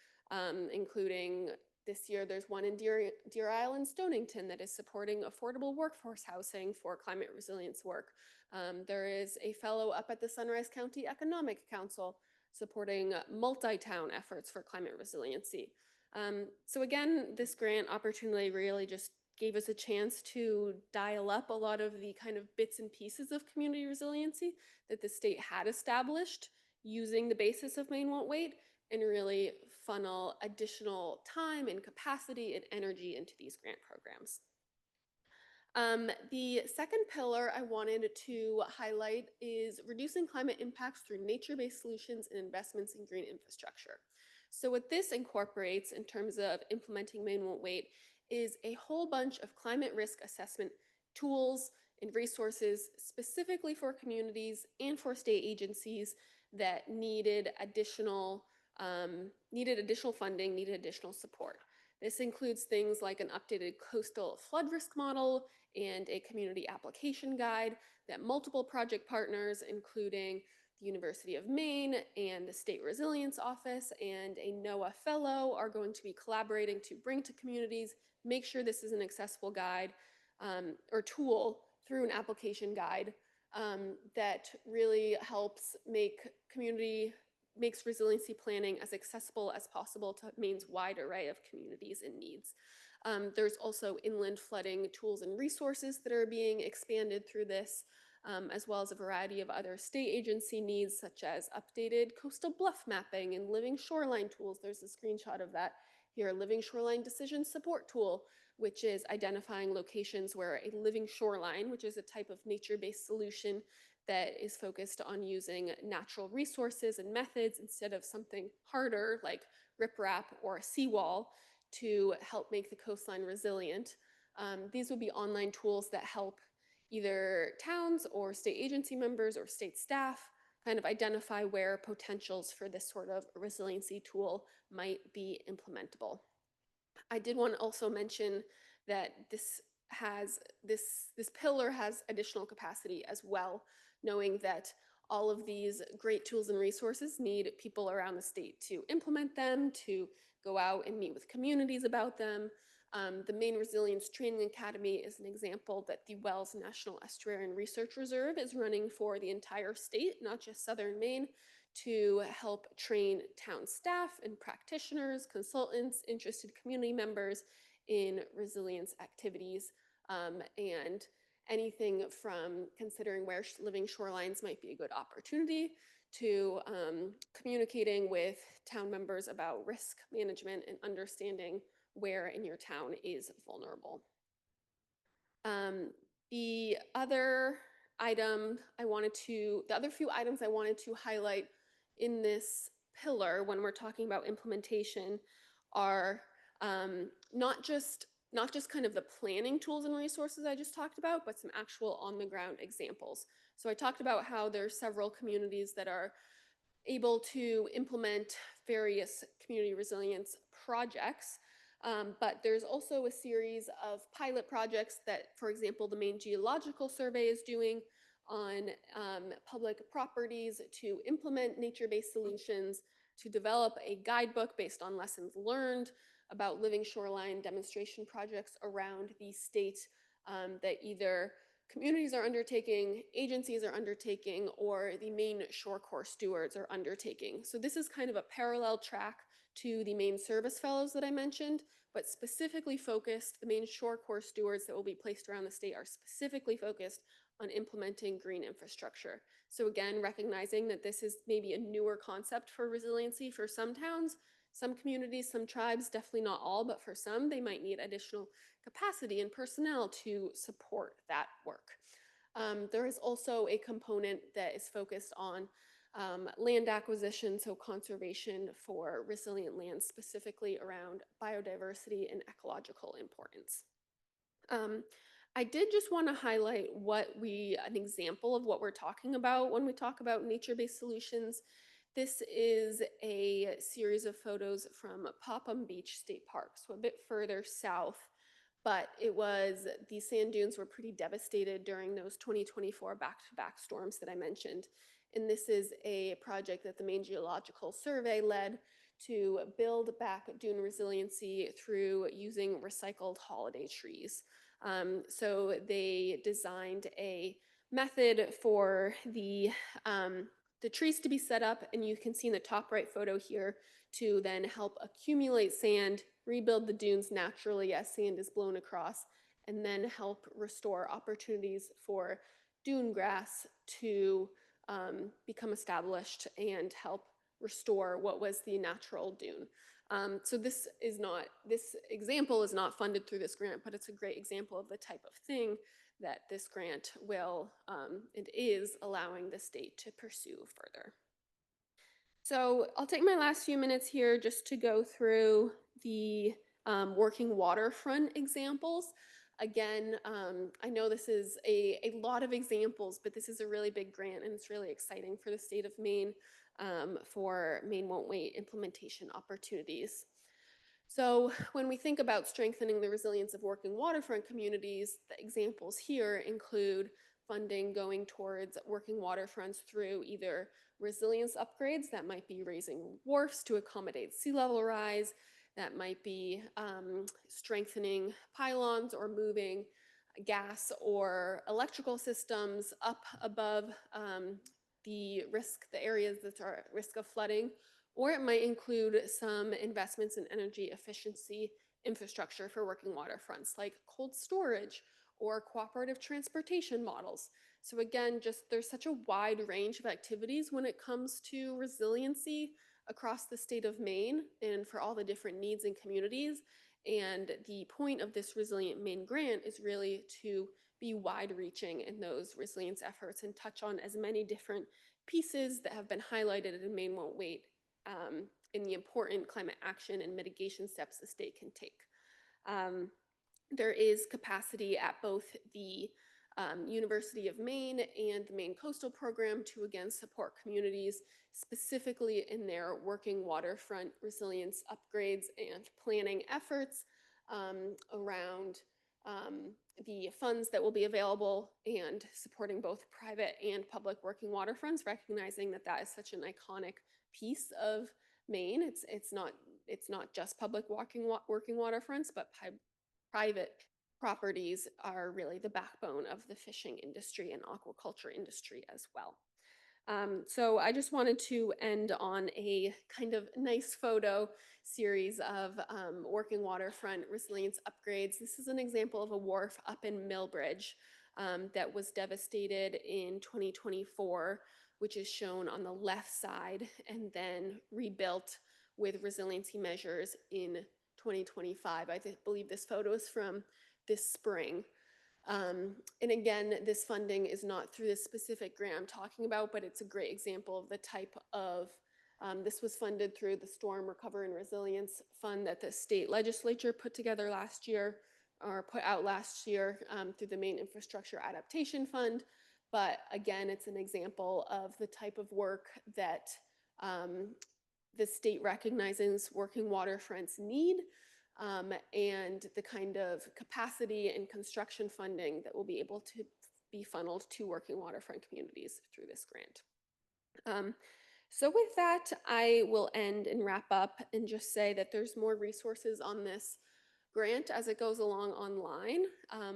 including this year there's one in Deer Island, Stonington, that is supporting affordable workforce housing for climate resilience work. There is a fellow up at the Sunrise County Economic Council supporting multi-town efforts for climate resiliency. So again, this grant opportunity really just gave us a chance to dial up a lot of the kind of bits and pieces of community resiliency that the state had established using the basis of Maine Won't Wait, and really funnel additional time and capacity and energy into these grant programs. The second pillar I wanted to highlight is reducing climate impacts through nature-based solutions and investments in green infrastructure. So what this incorporates in terms of implementing Maine Won't Wait is a whole bunch of climate risk assessment tools and resources specifically for communities and for state agencies that needed additional funding, needed additional support. This includes things like an updated coastal flood risk model and a community application guide that multiple project partners, including the University of Maine and the State Resilience Office and a NOAA fellow, are going to be collaborating to bring to communities, make sure this is an accessible guide or tool through an application guide that really helps makes resiliency planning as accessible as possible to Maine's wide array of communities and needs. There's also inland flooding tools and resources that are being expanded through this, as well as a variety of other state agency needs, such as updated coastal bluff mapping and living shoreline tools. There's a screenshot of that here, living shoreline decision support tool, which is identifying locations where a living shoreline, which is a type of nature-based solution that is focused on using natural resources and methods instead of something harder like riprap or a seawall to help make the coastline resilient. These would be online tools that help either towns or state agency members or state staff kind of identify where potentials for this sort of resiliency tool might be implementable. I did want to also mention that this pillar has additional capacity as well, knowing that all of these great tools and resources need people around the state to implement them, to go out and meet with communities about them. The Maine Resilience Training Academy is an example that the Wells National Estuarine Research Reserve is running for the entire state, not just southern Maine, to help train town staff and practitioners, consultants, interested community members in resilience activities, and anything from considering where living shorelines might be a good opportunity to communicating with town members about risk management and understanding where in your town is vulnerable. The other the other few items I wanted to highlight in this pillar when we're talking about implementation are not just kind of the planning tools and resources I just talked about, but some actual on the ground examples. So I talked about how there's several communities that are able to implement various community resilience projects. But there's also a series of pilot projects that, for example, the Maine Geological Survey is doing on public properties to implement nature-based solutions, to develop a guidebook based on lessons learned about living shoreline demonstration projects around the state that either communities are undertaking, agencies are undertaking, or the Maine Shore Corps stewards are undertaking. So this is kind of a parallel track to the Maine Service Fellows that I mentioned, but specifically focused, the Maine Shore Corps stewards that will be placed around the state are specifically focused on implementing green infrastructure. So again, recognizing that this is maybe a newer concept for resiliency for some towns, some communities, some tribes, definitely not all, but for some, they might need additional capacity and personnel to support that work. There is also a component that is focused on land acquisition, so conservation for resilient lands, specifically around biodiversity and ecological importance. I did just want to highlight an example of what we're talking about when we talk about nature-based solutions. This is a series of photos from Popham Beach State Park, so a bit further south, but the sand dunes were pretty devastated during those 2024 back-to-back storms that I mentioned. And this is a project that the Maine Geological Survey led to build back dune resiliency through using recycled holiday trees. So they designed a method for the trees to be set up, and you can see in the top right photo here, to then help accumulate sand, rebuild the dunes naturally as sand is blown across, and then help restore opportunities for dune grass to become established and help restore what was the natural dune. So this example is not funded through this grant, but it's a great example of the type of thing that this grant will and is allowing the state to pursue further. So I'll take my last few minutes here just to go through the working waterfront examples. Again, I know this is a lot of examples, but this is a really big grant and it's really exciting for the state of Maine for Maine Won't Wait implementation opportunities. So when we think about strengthening the resilience of working waterfront communities, the examples here include funding going towards working waterfronts through either resilience upgrades, that might be raising wharfs to accommodate sea level rise, that might be strengthening pylons or moving gas or electrical systems up above the areas that are at risk of flooding, or it might include some investments in energy efficiency infrastructure for working waterfronts, like cold storage or cooperative transportation models. So again, there's such a wide range of activities when it comes to resiliency across the state of Maine and for all the different needs and communities. And the point of this Resilient Maine grant is really to be wide-reaching in those resilience efforts and touch on as many different pieces that have been highlighted in Maine Won't Wait in the important climate action and mitigation steps the state can take. There is capacity at both the University of Maine and the Maine Coastal Program to again support communities specifically in their working waterfront resilience upgrades and planning efforts around the funds that will be available and supporting both private and public working waterfronts, recognizing that that is such an iconic piece of Maine. It's not just public working waterfronts, but private properties are really the backbone of the fishing industry and aquaculture industry as well. So I just wanted to end on a kind of nice photo series of working waterfront resilience upgrades. This is an example of a wharf up in Millbridge that was devastated in 2024, which is shown on the left side, and then rebuilt with resiliency measures in 2025. I believe this photo is from this spring. And again, this funding is not through this specific grant I'm talking about, but it's a great example of the type of, this was funded through the Storm Recovery and Resilience Fund that the state legislature put together last year, or put out last year through the Maine Infrastructure Adaptation Fund. But again, it's an example of the type of work that the state recognizes working waterfronts need, and the kind of capacity and construction funding that will be able to be funneled to working waterfront communities through this grant. So with that, I will end and wrap up and just say that there's more resources on this grant as it goes along online.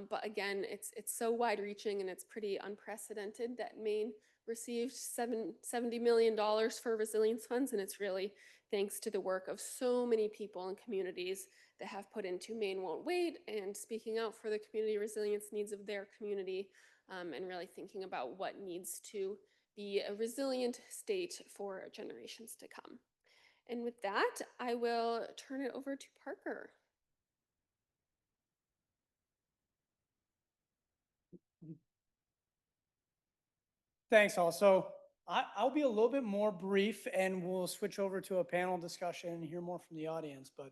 But again, it's so wide reaching and it's pretty unprecedented that Maine received $70 million for resilience funds. And it's really thanks to the work of so many people and communities that have put into Maine Won't Wait and speaking out for the community resilience needs of their community, and really thinking about what needs to be a resilient state for generations to come. And with that, I will turn it over to Parker. Thanks, all. So I'll be a little bit more brief and we'll switch over to a panel discussion and hear more from the audience. But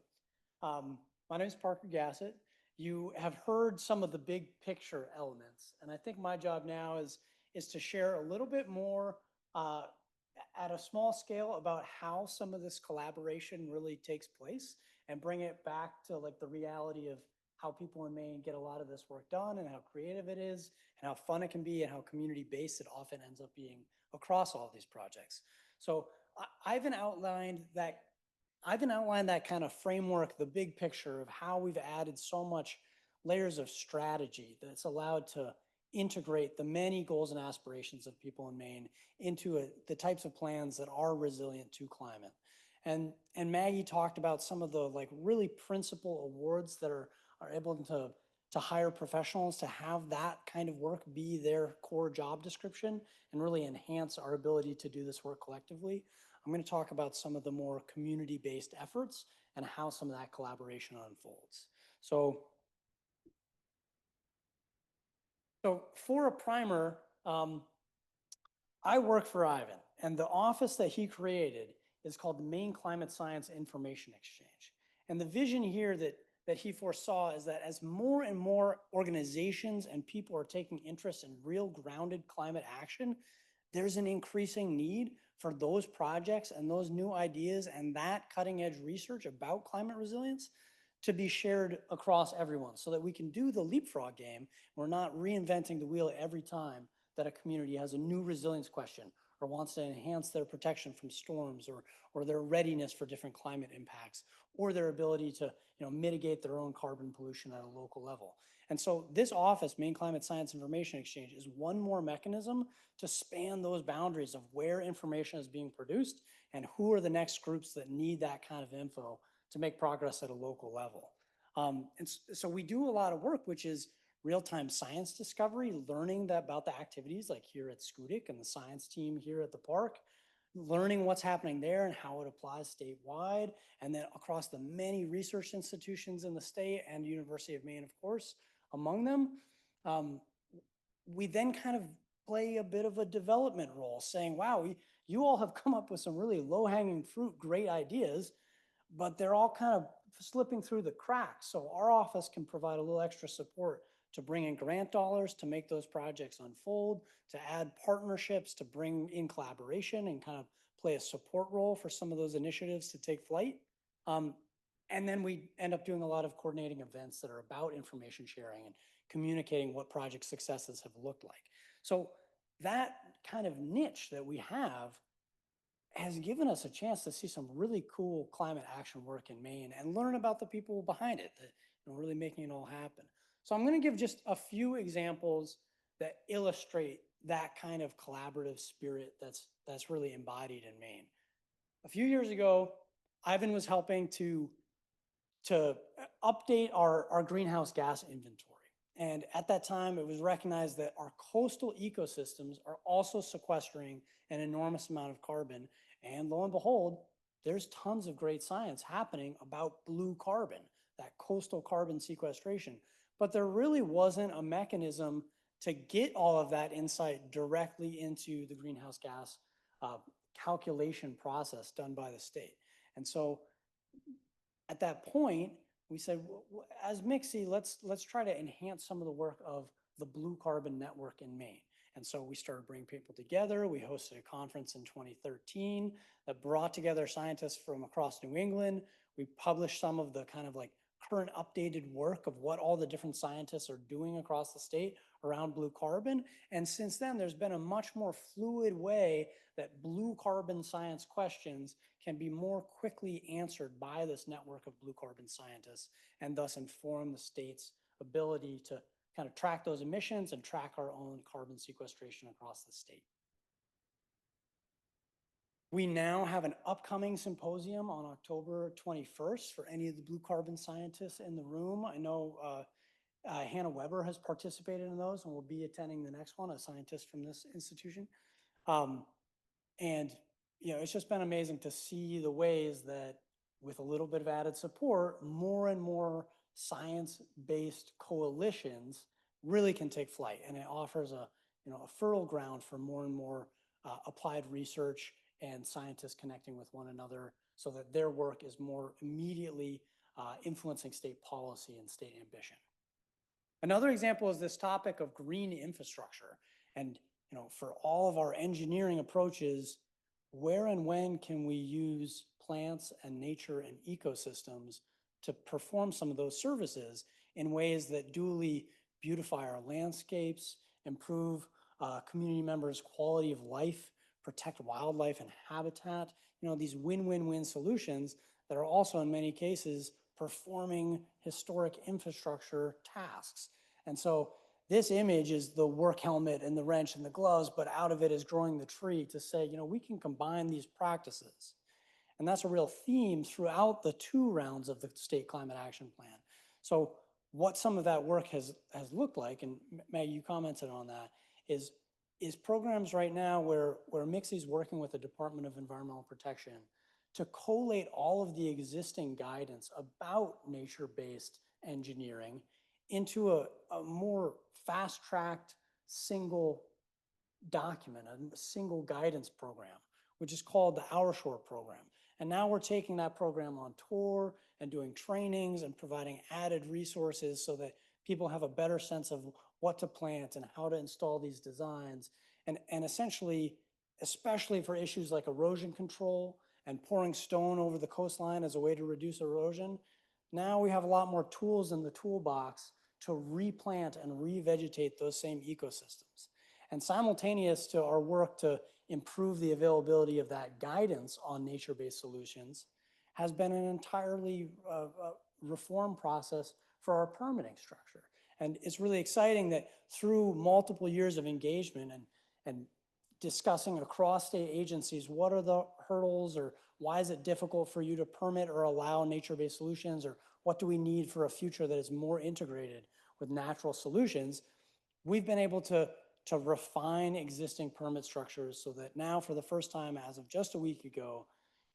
my name is Parker Gassett. You have heard some of the big picture elements. And I think my job now is to share a little bit more at a small scale about how some of this collaboration really takes place and bring it back to like the reality of how people in Maine get a lot of this work done and how creative it is and how fun it can be and how community-based it often ends up being across all of these projects. So I've outlined that kind of framework, the big picture of how we've added so much layers of strategy that's allowed to integrate the many goals and aspirations of people in Maine into the types of plans that are resilient to climate. And Maggie talked about some of the like really principal awards that are able to hire professionals to have that kind of work be their core job description and really enhance our ability to do this work collectively. I'm going to talk about some of the more community-based efforts and how some of that collaboration unfolds. So for a primer, I work for Ivan, and the office that he created is called the Maine Climate Science Information Exchange. And the vision here that he foresaw is that as more and more organizations and people are taking interest in real grounded climate action, there's an increasing need for those projects and those new ideas and that cutting edge research about climate resilience to be shared across everyone so that we can do the leapfrog game. We're not reinventing the wheel every time that a community has a new resilience question or wants to enhance their protection from storms or their readiness for different climate impacts or their ability to mitigate their own carbon pollution at a local level. And so this office, Maine Climate Science Information Exchange, is one more mechanism to span those boundaries of where information is being produced and who are the next groups that need that kind of info to make progress at a local level. And so we do a lot of work, which is real-time science discovery, learning about the activities like here at Schoodic and the science team here at the park, learning what's happening there and how it applies statewide, and then across the many research institutions in the state and University of Maine, of course, among them. We then kind of play a bit of a development role saying, wow, you all have come up with some really low-hanging fruit, great ideas, but they're all kind of slipping through the cracks. So our office can provide a little extra support to bring in grant dollars, to make those projects unfold, to add partnerships, to bring in collaboration and kind of play a support role for some of those initiatives to take flight. And then we end up doing a lot of coordinating events that are about information sharing and communicating what project successes have looked like. So that kind of niche that we have has given us a chance to see some really cool climate action work in Maine and learn about the people behind it that really making it all happen. So I'm going to give just a few examples that illustrate that kind of collaborative spirit that's really embodied in Maine. A few years ago, Ivan was helping to update our greenhouse gas inventory. And at that time, it was recognized that our coastal ecosystems are also sequestering an enormous amount of carbon. And lo and behold, there's tons of great science happening about blue carbon, that coastal carbon sequestration. But there really wasn't a mechanism to get all of that insight directly into the greenhouse gas calculation process done by the state. And so at that point, we said, as MIXI, let's try to enhance some of the work of the Blue Carbon Network in Maine. And so we started bringing people together. We hosted a conference in 2013 that brought together scientists from across New England. We published some of the kind of like current updated work of what all the different scientists are doing across the state around blue carbon. And since then, there's been a much more fluid way that blue carbon science questions can be more quickly answered by this network of blue carbon scientists, and thus inform the state's ability to kind of track those emissions and track our own carbon sequestration across the state. We now have an upcoming symposium on October 21st for any of the blue carbon scientists in the room. I know Hannah Weber has participated in those and will be attending the next one, a scientist from this institution. And it's just been amazing to see the ways that with a little bit of added support, more and more science-based coalitions really can take flight. And it offers a fertile ground for more and more applied research and scientists connecting with one another so that their work is more immediately influencing state policy and state ambition. Another example is this topic of green infrastructure. And for all of our engineering approaches, where and when can we use plants and nature and ecosystems to perform some of those services in ways that duly beautify our landscapes, improve community members' quality of life, protect wildlife and habitat, these win-win-win solutions that are also in many cases performing historic infrastructure tasks. And so this image is the work helmet and the wrench and the gloves, but out of it is growing the tree to say, we can combine these practices. And that's a real theme throughout the 2 rounds of the state climate action plan. So what some of that work has looked like, and Meg, you commented on that, is programs right now where MIXI is working with the Department of Environmental Protection to collate all of the existing guidance about nature-based engineering into a more fast-tracked single document, a single guidance program, which is called the Our Shore program. And now we're taking that program on tour and doing trainings and providing added resources so that people have a better sense of what to plant and how to install these designs. And essentially, especially for issues like erosion control and pouring stone over the coastline as a way to reduce erosion, now we have a lot more tools in the toolbox to replant and revegetate those same ecosystems. And simultaneous to our work to improve the availability of that guidance on nature-based solutions has been an entirely reform process for our permitting structure. And it's really exciting that through multiple years of engagement and discussing across state agencies, what are the hurdles, or why is it difficult for you to permit or allow nature-based solutions, or what do we need for a future that is more integrated with natural solutions, we've been able to refine existing permit structures so that now, for the first time as of just a week ago,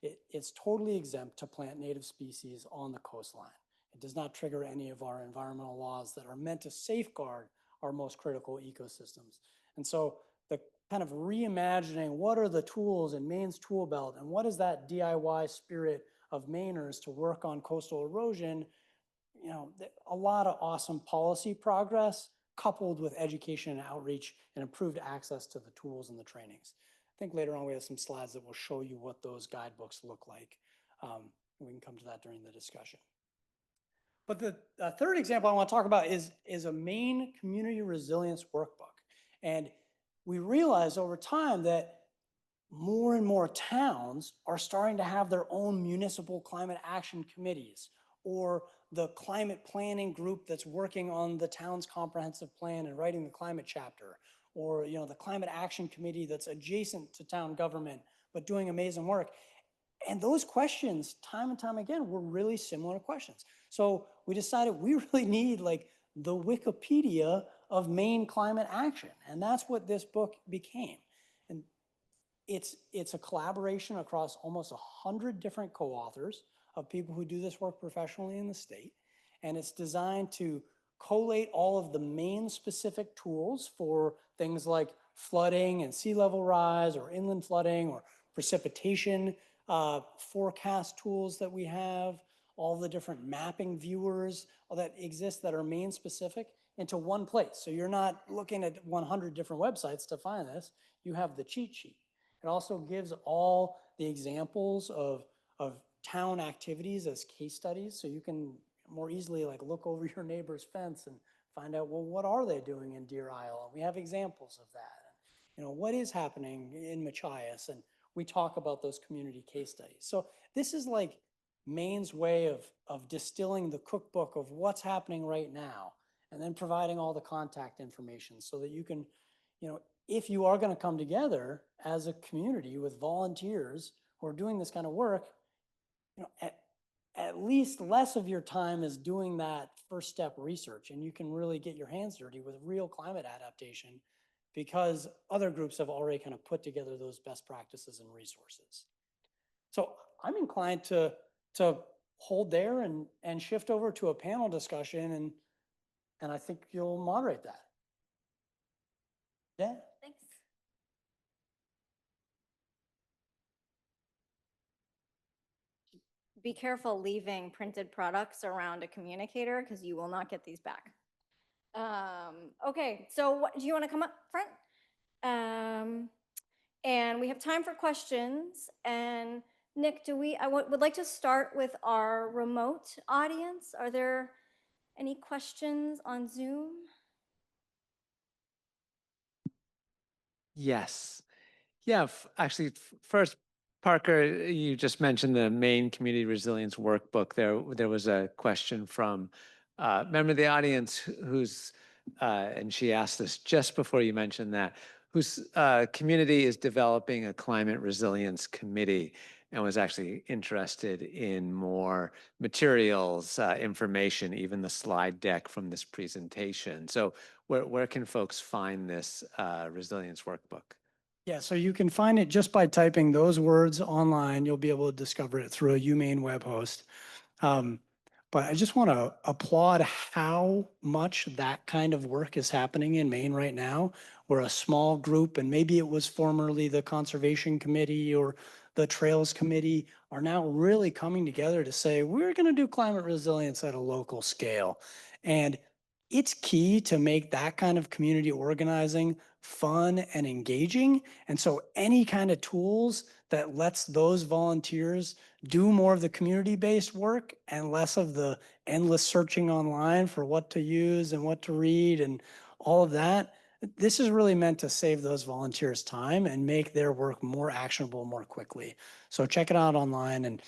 it's totally exempt to plant native species on the coastline. It does not trigger any of our environmental laws that are meant to safeguard our most critical ecosystems. And so the kind of reimagining what are the tools in Maine's tool belt and what is that DIY spirit of Mainers to work on coastal erosion, a lot of awesome policy progress coupled with education and outreach and improved access to the tools and the trainings. I think later on we have some slides that will show you what those guidebooks look like. We can come to that during the discussion. But the third example I want to talk about is a Maine community resilience workbook. And we realized over time that more and more towns are starting to have their own municipal climate action committees, or the climate planning group that's working on the town's comprehensive plan and writing the climate chapter, or, you know, the climate action committee that's adjacent to town government, but doing amazing work. And those questions, time and time again, were really similar questions. So we decided we really need like the Wikipedia of Maine climate action. And that's what this book became. And it's a collaboration across almost 100 different co-authors of people who do this work professionally in the state. And it's designed to collate all of the Maine specific tools for things like flooding and sea level rise or inland flooding or precipitation forecast tools that we have, all the different mapping viewers that exist that are Maine specific into one place. So you're not looking at 100 different websites to find this. You have the cheat sheet. It also gives all the examples of town activities as case studies, so you can more easily like look over your neighbor's fence and find out, well, what are they doing in Deer Isle? And we have examples of that. You know, what is happening in Machias? And we talk about those community case studies. So this is like Maine's way of distilling the cookbook of what's happening right now, and then providing all the contact information so that you can, you know, if you are going to come together as a community with volunteers who are doing this kind of work, you know, at least less of your time is doing that first step research, and you can really get your hands dirty with real climate adaptation because other groups have already kind of put together those best practices and resources. So I'm inclined to hold there and shift over to a panel discussion, and I think you'll moderate that. Yeah. Thanks. Be careful leaving printed products around a communicator because you will not get these back. Okay, so do you want to come up front? And we have time for questions. And Nick, would like to start with our remote audience. Are there any questions on Zoom? Yes. Yeah, actually, first, Parker, you just mentioned the Maine Community Resilience Workbook. There was a question from a member of the audience who's, and she asked this just before you mentioned that, whose community is developing a climate resilience committee and was actually interested in more materials, information, even the slide deck from this presentation. So where can folks find this resilience workbook? Yeah, so you can find it just by typing those words online. You'll be able to discover it through a UMaine web host. But I just want to applaud how much that kind of work is happening in Maine right now. We're a small group, and maybe it was formerly the Conservation Committee or the Trails Committee, are now really coming together to say, we're going to do climate resilience at a local scale. And it's key to make that kind of community organizing fun and engaging. And so any kind of tools that lets those volunteers do more of the community-based work and less of the endless searching online for what to use and what to read and all of that, this is really meant to save those volunteers time and make their work more actionable more quickly. So check it out online, and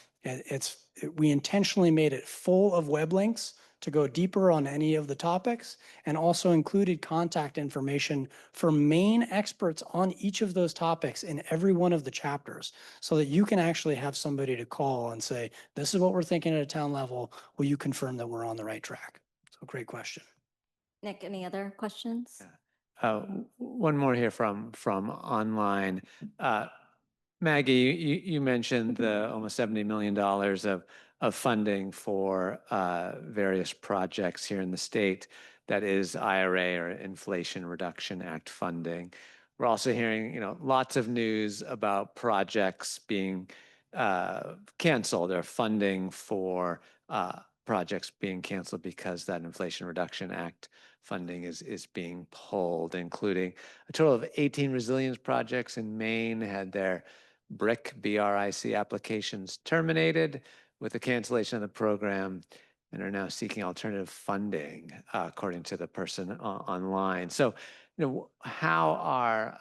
we intentionally made it full of web links to go deeper on any of the topics, and also included contact information for Maine experts on each of those topics in every one of the chapters, so that you can actually have somebody to call and say, this is what we're thinking at a town level. Will you confirm that we're on the right track? So great question. Nick, any other questions? One more here from online. Maggie, you mentioned the almost $70 million of funding for various projects here in the state. That is IRA or Inflation Reduction Act funding. We're also hearing, lots of news about projects being canceled or funding for projects being canceled because that Inflation Reduction Act funding is being pulled, including a total of 18 resilience projects in Maine had their BRIC applications terminated with the cancellation of the program and are now seeking alternative funding, according to the person online. So, how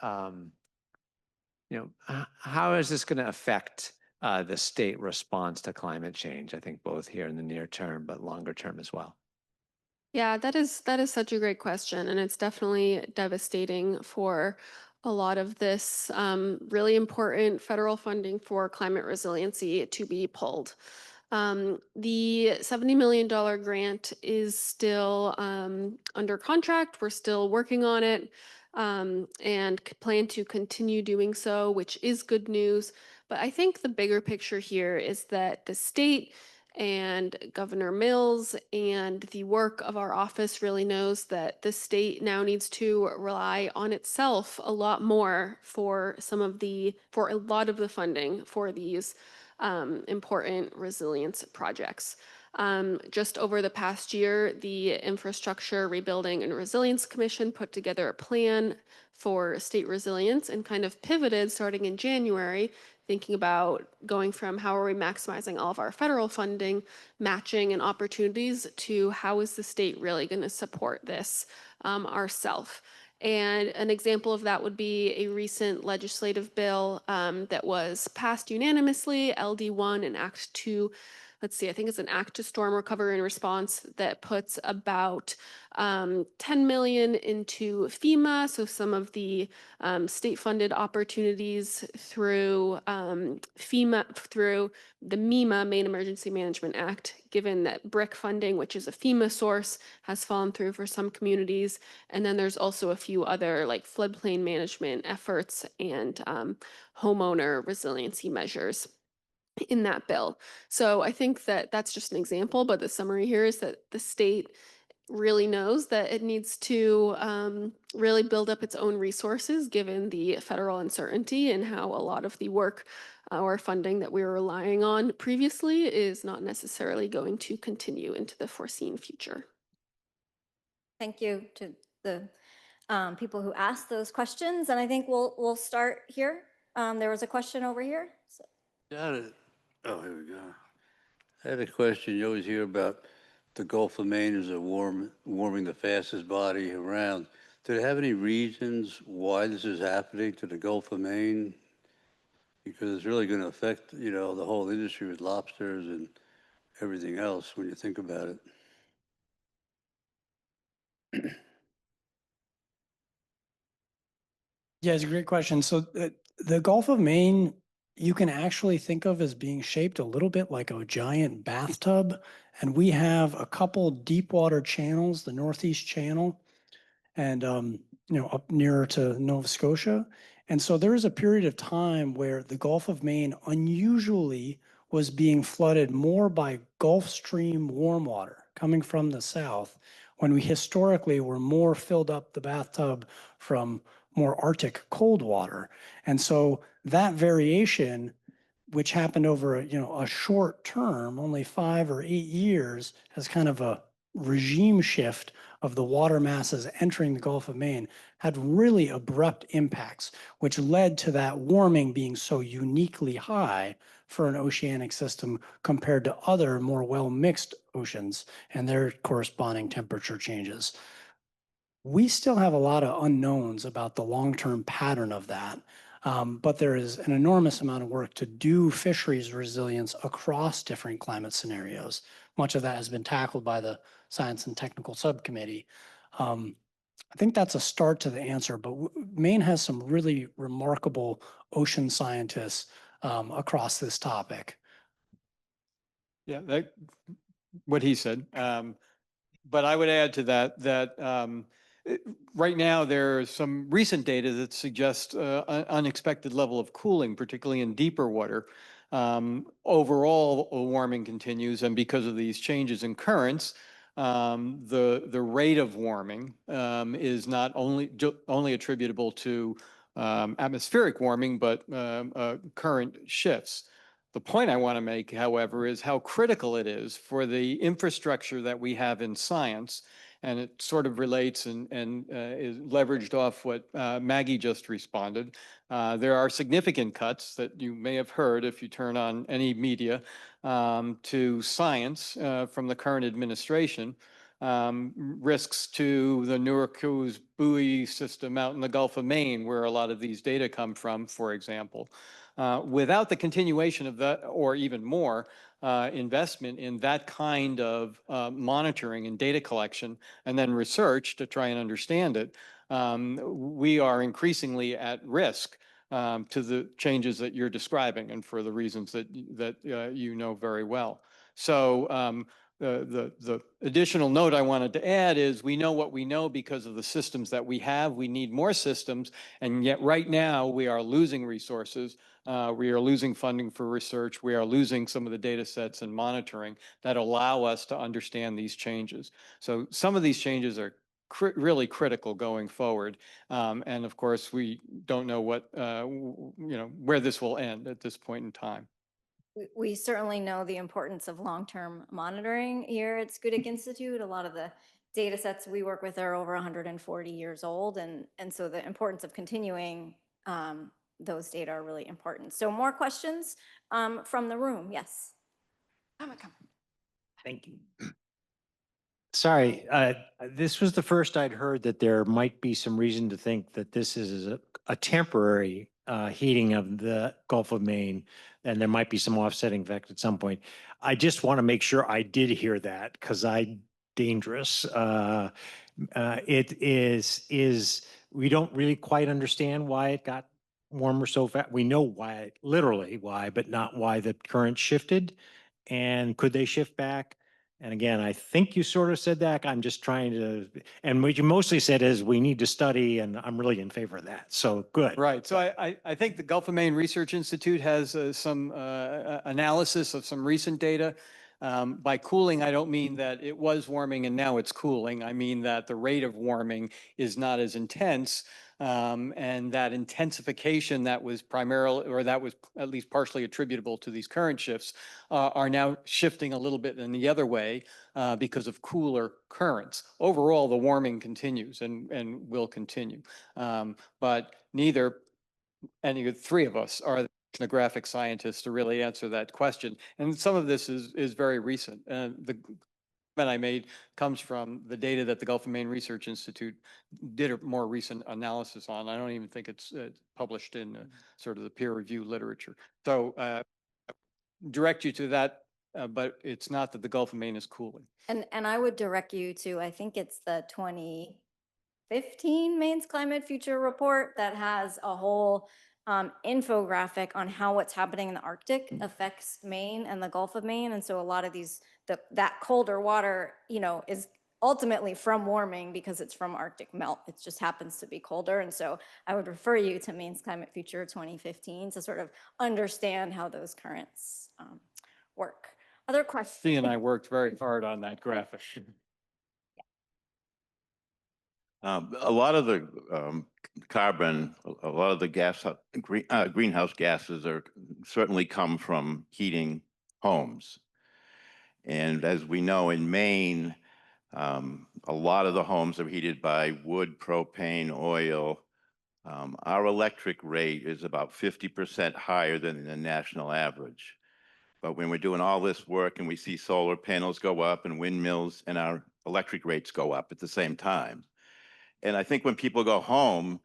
is this going to affect the state response to climate change? I think both here in the near term, but longer term as well. Yeah, that is such a great question, and it's definitely devastating for a lot of this really important federal funding for climate resiliency to be pulled. The $70 million grant is still under contract. We're still working on it and plan to continue doing so, which is good news. But I think the bigger picture here is that the state and Governor Mills and the work of our office really knows that the state now needs to rely on itself a lot more for for a lot of the funding for these important resilience projects. Just over the past year, the Infrastructure Rebuilding and Resilience Commission put together a plan for state resilience and kind of pivoted starting in January, thinking about going from how are we maximizing all of our federal funding, matching and opportunities to how is the state really going to support this ourselves. And an example of that would be a recent legislative bill that was passed unanimously, LD1 and Act 2. Let's see, I think it's an Act to Storm Recovery and Response that puts about 10 million into FEMA. So some of the state-funded opportunities through FEMA, through the MEMA, Maine Emergency Management Act, given that BRIC funding, which is a FEMA source, has fallen through for some communities. And then there's also a few other like floodplain management efforts and homeowner resiliency measures in that bill. So I think that that's just an example, but the summary here is that the state really knows that it needs to really build up its own resources given the federal uncertainty and how a lot of the work or funding that we were relying on previously is not necessarily going to continue into the foreseen future. Thank you to the people who asked those questions, and I think we'll start here. There was a question over here. So, Got it. Oh, here we go. I had a question. You always hear about the Gulf of Maine is warming the fastest body around. Do they have any reasons why this is happening to the Gulf of Maine? Because it's really going to affect, you know, the whole industry with lobsters and everything else when you think about it. Yeah, it's a great question. So the Gulf of Maine, you can actually think of as being shaped a little bit like a giant bathtub. And we have a couple deep water channels, the Northeast Channel and up nearer to Nova Scotia. And so there was a period of time where the Gulf of Maine unusually was being flooded more by Gulf Stream warm water coming from the south, when we historically were more filled up the bathtub from more Arctic cold water. And so that variation, which happened over a short term, only 5 or 8 years, as kind of a regime shift of the water masses entering the Gulf of Maine, had really abrupt impacts, which led to that warming being so uniquely high for an oceanic system compared to other more well-mixed oceans and their corresponding temperature changes. We still have a lot of unknowns about the long-term pattern of that. But there is an enormous amount of work to do fisheries resilience across different climate scenarios. Much of that has been tackled by the Science and Technical Subcommittee. I think that's a start to the answer, but Maine has some really remarkable ocean scientists across this topic. Yeah, what he said. But I would add to that right now there is some recent data that suggests an unexpected level of cooling, particularly in deeper water. Overall, warming continues, and because of these changes in currents, the rate of warming is not only attributable to atmospheric warming, but current shifts. The point I want to make, however, is how critical it is for the infrastructure that we have in science, and it sort of relates and is leveraged off what Maggie just responded. There are significant cuts that you may have heard if you turn on any media to science from the current administration. Risks to the Nuracuz buoy system out in the Gulf of Maine, where a lot of these data come from, for example. Without the continuation of that, or even more, investment in that kind of monitoring and data collection and then research to try and understand it, we are increasingly at risk to the changes that you're describing and for the reasons that you know very well. So the additional note I wanted to add is we know what we know because of the systems that we have. We need more systems, and yet right now we are losing resources. We are losing funding for research. We are losing some of the data sets and monitoring that allow us to understand these changes. So some of these changes are really critical going forward. And of course, we don't know what, where this will end at this point in time. We certainly know the importance of long-term monitoring here at Skudik Institute. A lot of the data sets we work with are over 140 years old. And so the importance of continuing those data are really important. So more questions from the room. Yes. Come. Thank you. Sorry, this was the first I'd heard that there might be some reason to think that this is a temporary heating of the Gulf of Maine, and there might be some offsetting effect at some point. I just want to make sure I did hear that because dangerous. It is, we don't really quite understand why it got warmer so fast. We know why, literally why, but not why the current shifted. And could they shift back? And again, I think you sort of said that. I'm just trying to, and what you mostly said is we need to study, and I'm really in favor of that. So good. Right. So I think the Gulf of Maine Research Institute has some analysis of some recent data. By cooling, I don't mean that it was warming and now it's cooling. I mean that the rate of warming is not as intense. And that intensification that was primarily, or that was at least partially attributable to these current shifts, are now shifting a little bit in the other way because of cooler currents. Overall, the warming continues and will continue. But neither any of the three of us are the oceanographic scientists to really answer that question. And some of this is very recent. The comment I made comes from the data that the Gulf of Maine Research Institute did a more recent analysis on. I don't even think it's published in sort of the peer review literature. So direct you to that, but it's not that the Gulf of Maine is cooling. And I would direct you to, I think it's the 2015 Maine's Climate Future Report that has a whole infographic on how what's happening in the Arctic affects Maine and the Gulf of Maine. And so a lot of these, that colder water, is ultimately from warming because it's from Arctic melt. It just happens to be colder. And so I would refer you to Maine's Climate Future 2015 to sort of understand how those currents work. Other questions? She and I worked very hard on that graphic. A lot of the carbon, a lot of the greenhouse gases are certainly come from heating homes. And as we know in Maine, a lot of the homes are heated by wood, propane, oil. Our electric rate is about 50% higher than the national average. But when we're doing all this work and we see solar panels go up and windmills, and our electric rates go up at the same time. And I think when people go home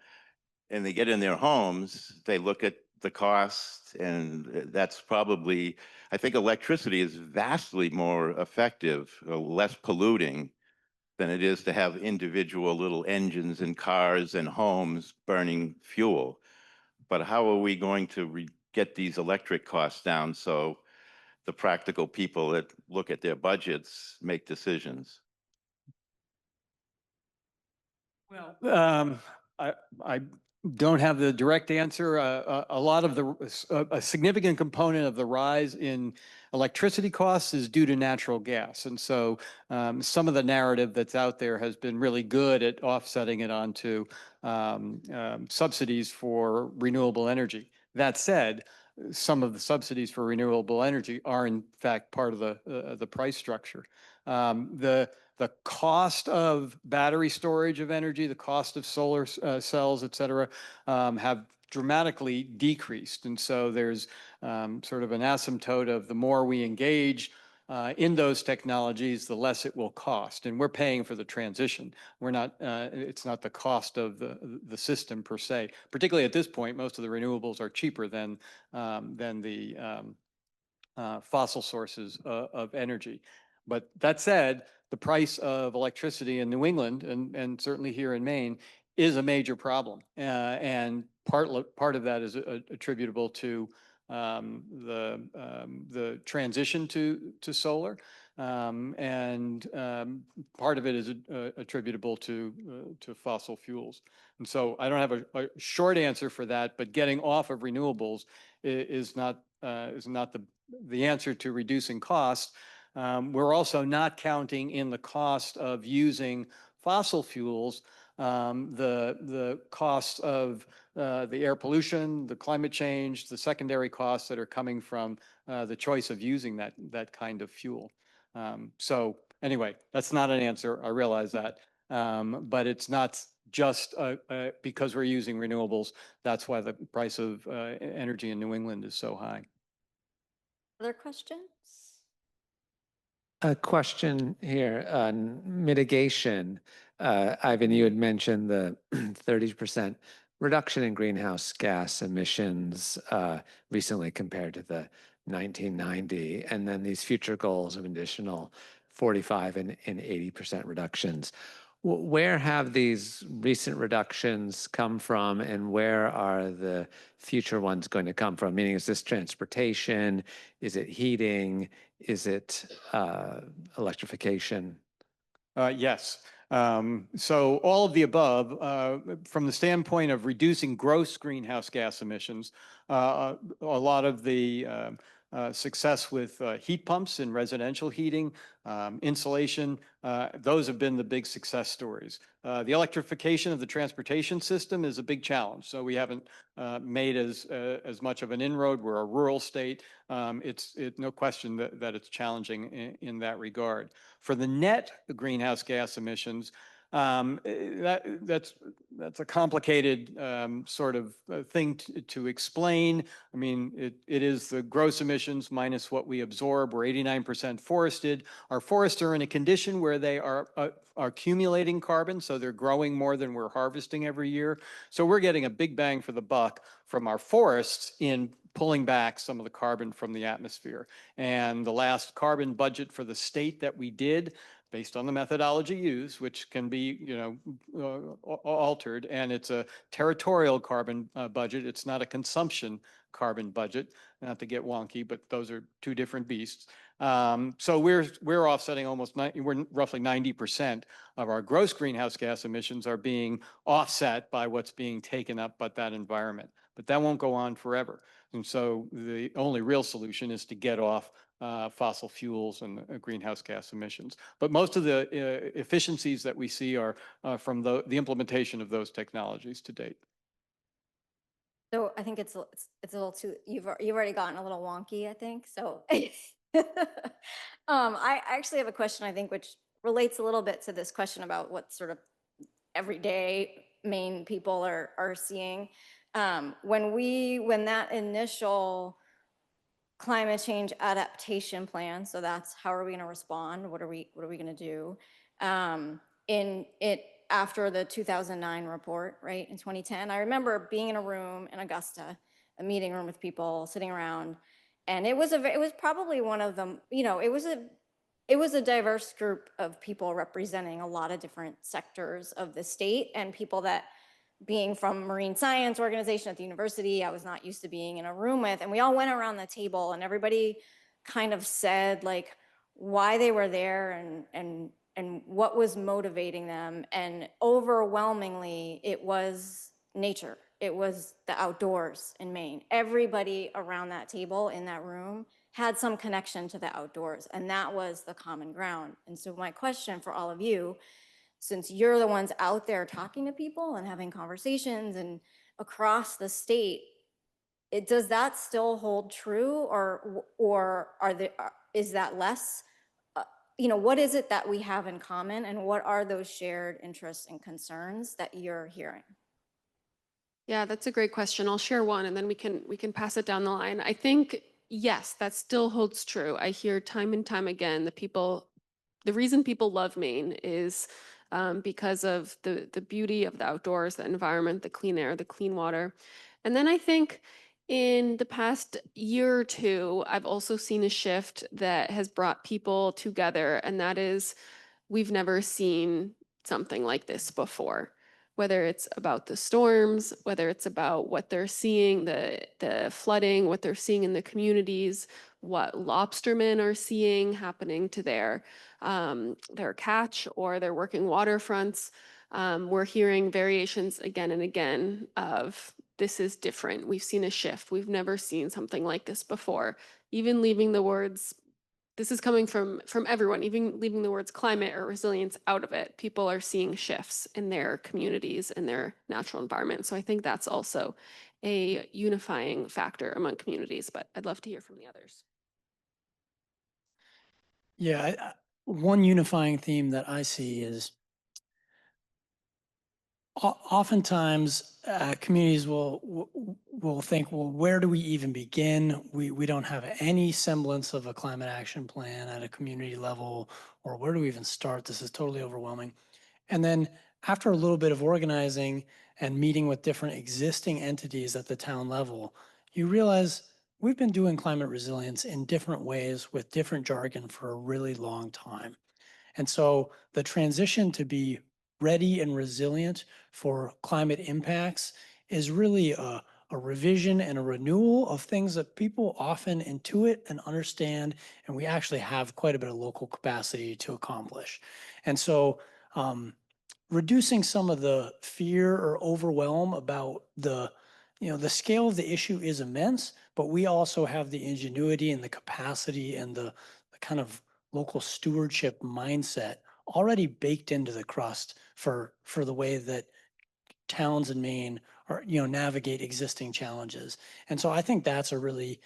and they get in their homes, they look at the cost, and that's probably, I think electricity is vastly more effective, less polluting than it is to have individual little engines in cars and homes burning fuel. But how are we going to get these electric costs down so the practical people that look at their budgets make decisions? Well, I don't have the direct answer. A lot of a significant component of the rise in electricity costs is due to natural gas. And so some of the narrative that's out there has been really good at offsetting it onto subsidies for renewable energy. That said, some of the subsidies for renewable energy are in fact part of the price structure. The cost of battery storage of energy, the cost of solar cells, et cetera, have dramatically decreased. And so there's sort of an asymptote of the more we engage in those technologies, the less it will cost. And we're paying for the transition. We're not, it's not the cost of the system per se. Particularly at this point, most of the renewables are cheaper than the fossil sources of energy. But that said, the price of electricity in New England and certainly here in Maine is a major problem. And part of that is attributable to the transition to solar. Part of it is attributable to fossil fuels. And so I don't have a short answer for that, but getting off of renewables is not the answer to reducing costs. We're also not counting in the cost of using fossil fuels the cost of the air pollution, the climate change, the secondary costs that are coming from the choice of using that kind of fuel. So anyway, that's not an answer. I realize that, but it's not just because we're using renewables. That's why the price of energy in New England is so high. Other questions? A question here on mitigation. Ivan, you had mentioned the 30% reduction in greenhouse gas emissions recently compared to the 1990, and then these future goals of additional 45 and 80% reductions. Where have these recent reductions come from, and where are the future ones going to come from? Meaning, is this transportation? Is it heating? Is it electrification? Yes. So all of the above, from the standpoint of reducing gross greenhouse gas emissions, a lot of the success with heat pumps in residential heating, insulation, those have been the big success stories. The electrification of the transportation system is a big challenge. So we haven't made as much of an inroad. We're a rural state. It's no question that it's challenging in that regard. For the net greenhouse gas emissions, that's a complicated sort of thing to explain. I mean, it is the gross emissions minus what we absorb. We're 89% forested. Our forests are in a condition where they are accumulating carbon, so they're growing more than we're harvesting every year. So we're getting a big bang for the buck from our forests in pulling back some of the carbon from the atmosphere. And the last carbon budget for the state that we did, based on the methodology used, which can be, altered, and it's a territorial carbon budget. It's not a consumption carbon budget, not to get wonky, but those are two different beasts. So we're offsetting we're roughly 90% of our gross greenhouse gas emissions are being offset by what's being taken up by that environment. But that won't go on forever. And so the only real solution is to get off fossil fuels and greenhouse gas emissions. But most of the efficiencies that we see are from the implementation of those technologies to date. So I think it's a little too, you've already gotten a little wonky, I think. So I actually have a question, I think, which relates a little bit to this question about what sort of everyday Maine people are seeing. When that initial climate change adaptation plan, so that's how are we going to respond? What are we going to do? In it after the 2009 report, right, in 2010, I remember being in a room in Augusta, a meeting room with people sitting around, and it was probably one of them, it was a diverse group of people representing a lot of different sectors of the state, and people that, being from marine science organization at the university, I was not used to being in a room with, and we all went around the table and everybody kind of said like why they were there and what was motivating them. And overwhelmingly, it was nature. It was the outdoors in Maine. Everybody around that table in that room had some connection to the outdoors, and that was the common ground. And so my question for all of you, since you're the ones out there talking to people and having conversations and across the state, does that still hold true, or is that less? What is it that we have in common, and what are those shared interests and concerns that you're hearing? Yeah, that's a great question. I'll share one and then we can pass it down the line. I think, yes, that still holds true. I hear time and time again the reason people love Maine is because of the beauty of the outdoors, the environment, the clean air, the clean water. And then I think In the past year or two, I've also seen a shift that has brought people together, and that is we've never seen something like this before. Whether it's about the storms, whether it's about what they're seeing, the flooding, what they're seeing in the communities, what lobstermen are seeing happening to their catch or their working waterfronts. We're hearing variations again and again of this is different. We've seen a shift. We've never seen something like this before. Even leaving the words, this is coming from everyone, even leaving the words climate or resilience out of it. People are seeing shifts in their communities and their natural environment. So I think that's also a unifying factor among communities, but I'd love to hear from the others. Yeah, one unifying theme that I see is oftentimes communities will think, well, where do we even begin? We don't have any semblance of a climate action plan at a community level, or where do we even start? This is totally overwhelming. And then after a little bit of organizing and meeting with different existing entities at the town level, you realize we've been doing climate resilience in different ways with different jargon for a really long time. And so the transition to be ready and resilient for climate impacts is really a revision and a renewal of things that people often intuit and understand, and we actually have quite a bit of local capacity to accomplish. And so reducing some of the fear or overwhelm about the scale of the issue is immense, but we also have the ingenuity and the capacity and the kind of local stewardship mindset already baked into the crust for the way that towns in Maine are, navigate existing challenges. And so I think that's a really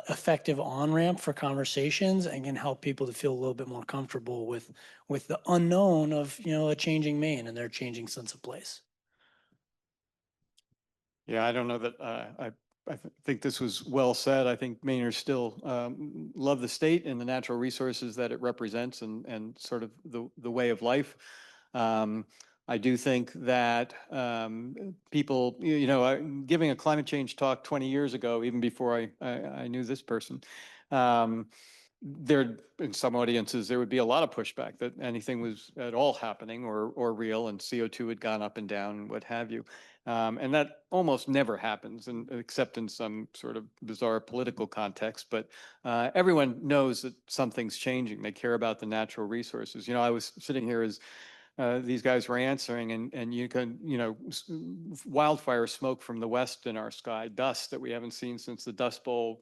effective on-ramp for conversations and can help people to feel a little bit more comfortable with the unknown of, a changing Maine and their changing sense of place. Yeah, I don't know that I think this was well said. I think Mainers still love the state and the natural resources that it represents and sort of the way of life. I do think that people, giving a climate change talk 20 years ago, even before I knew this person, there in some audiences there would be a lot of pushback that anything was at all happening or real, and CO2 had gone up and down and what have you. And that almost never happens, except in some sort of bizarre political context. But everyone knows that something's changing. They care about the natural resources. I was sitting here as these guys were answering, and you can, wildfire smoke from the west in our sky, dust that we haven't seen since the Dust Bowl,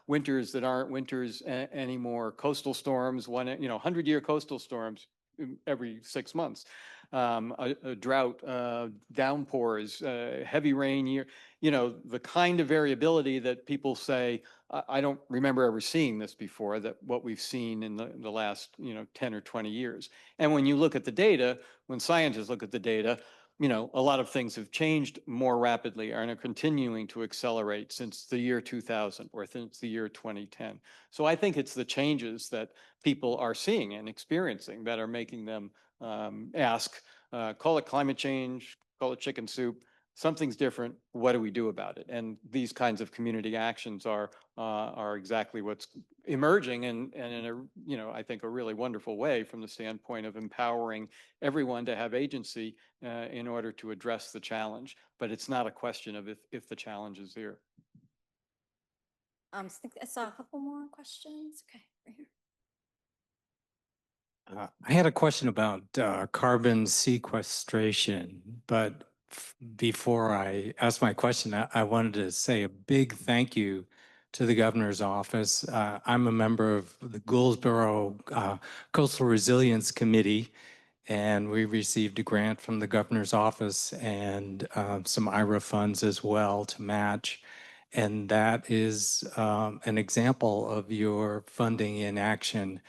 winters that aren't winters anymore, coastal storms, 100-year coastal storms every 6 months, a drought, downpours, heavy rain year, the kind of variability that people say, I don't remember ever seeing this before, that what we've seen in the last, 10 or 20 years. And when you look at the data, when scientists look at the data, a lot of things have changed more rapidly and are continuing to accelerate since the year 2000 or since the year 2010. So I think it's the changes that people are seeing and experiencing that are making them ask, call it climate change, call it chicken soup, something's different. What do we do about it? And these kinds of community actions are exactly what's emerging, and in a, I think, a really wonderful way from the standpoint of empowering everyone to have agency in order to address the challenge. But it's not a question of if the challenge is there. I think I saw a couple more questions. Okay, right here. I had a question about carbon sequestration, but before I ask my question, I wanted to say a big thank you to the governor's office. I'm a member of the Gouldsboro Coastal Resilience Committee, and we received a grant from the governor's office and some IRA funds as well to match. And that is an example of your funding in action.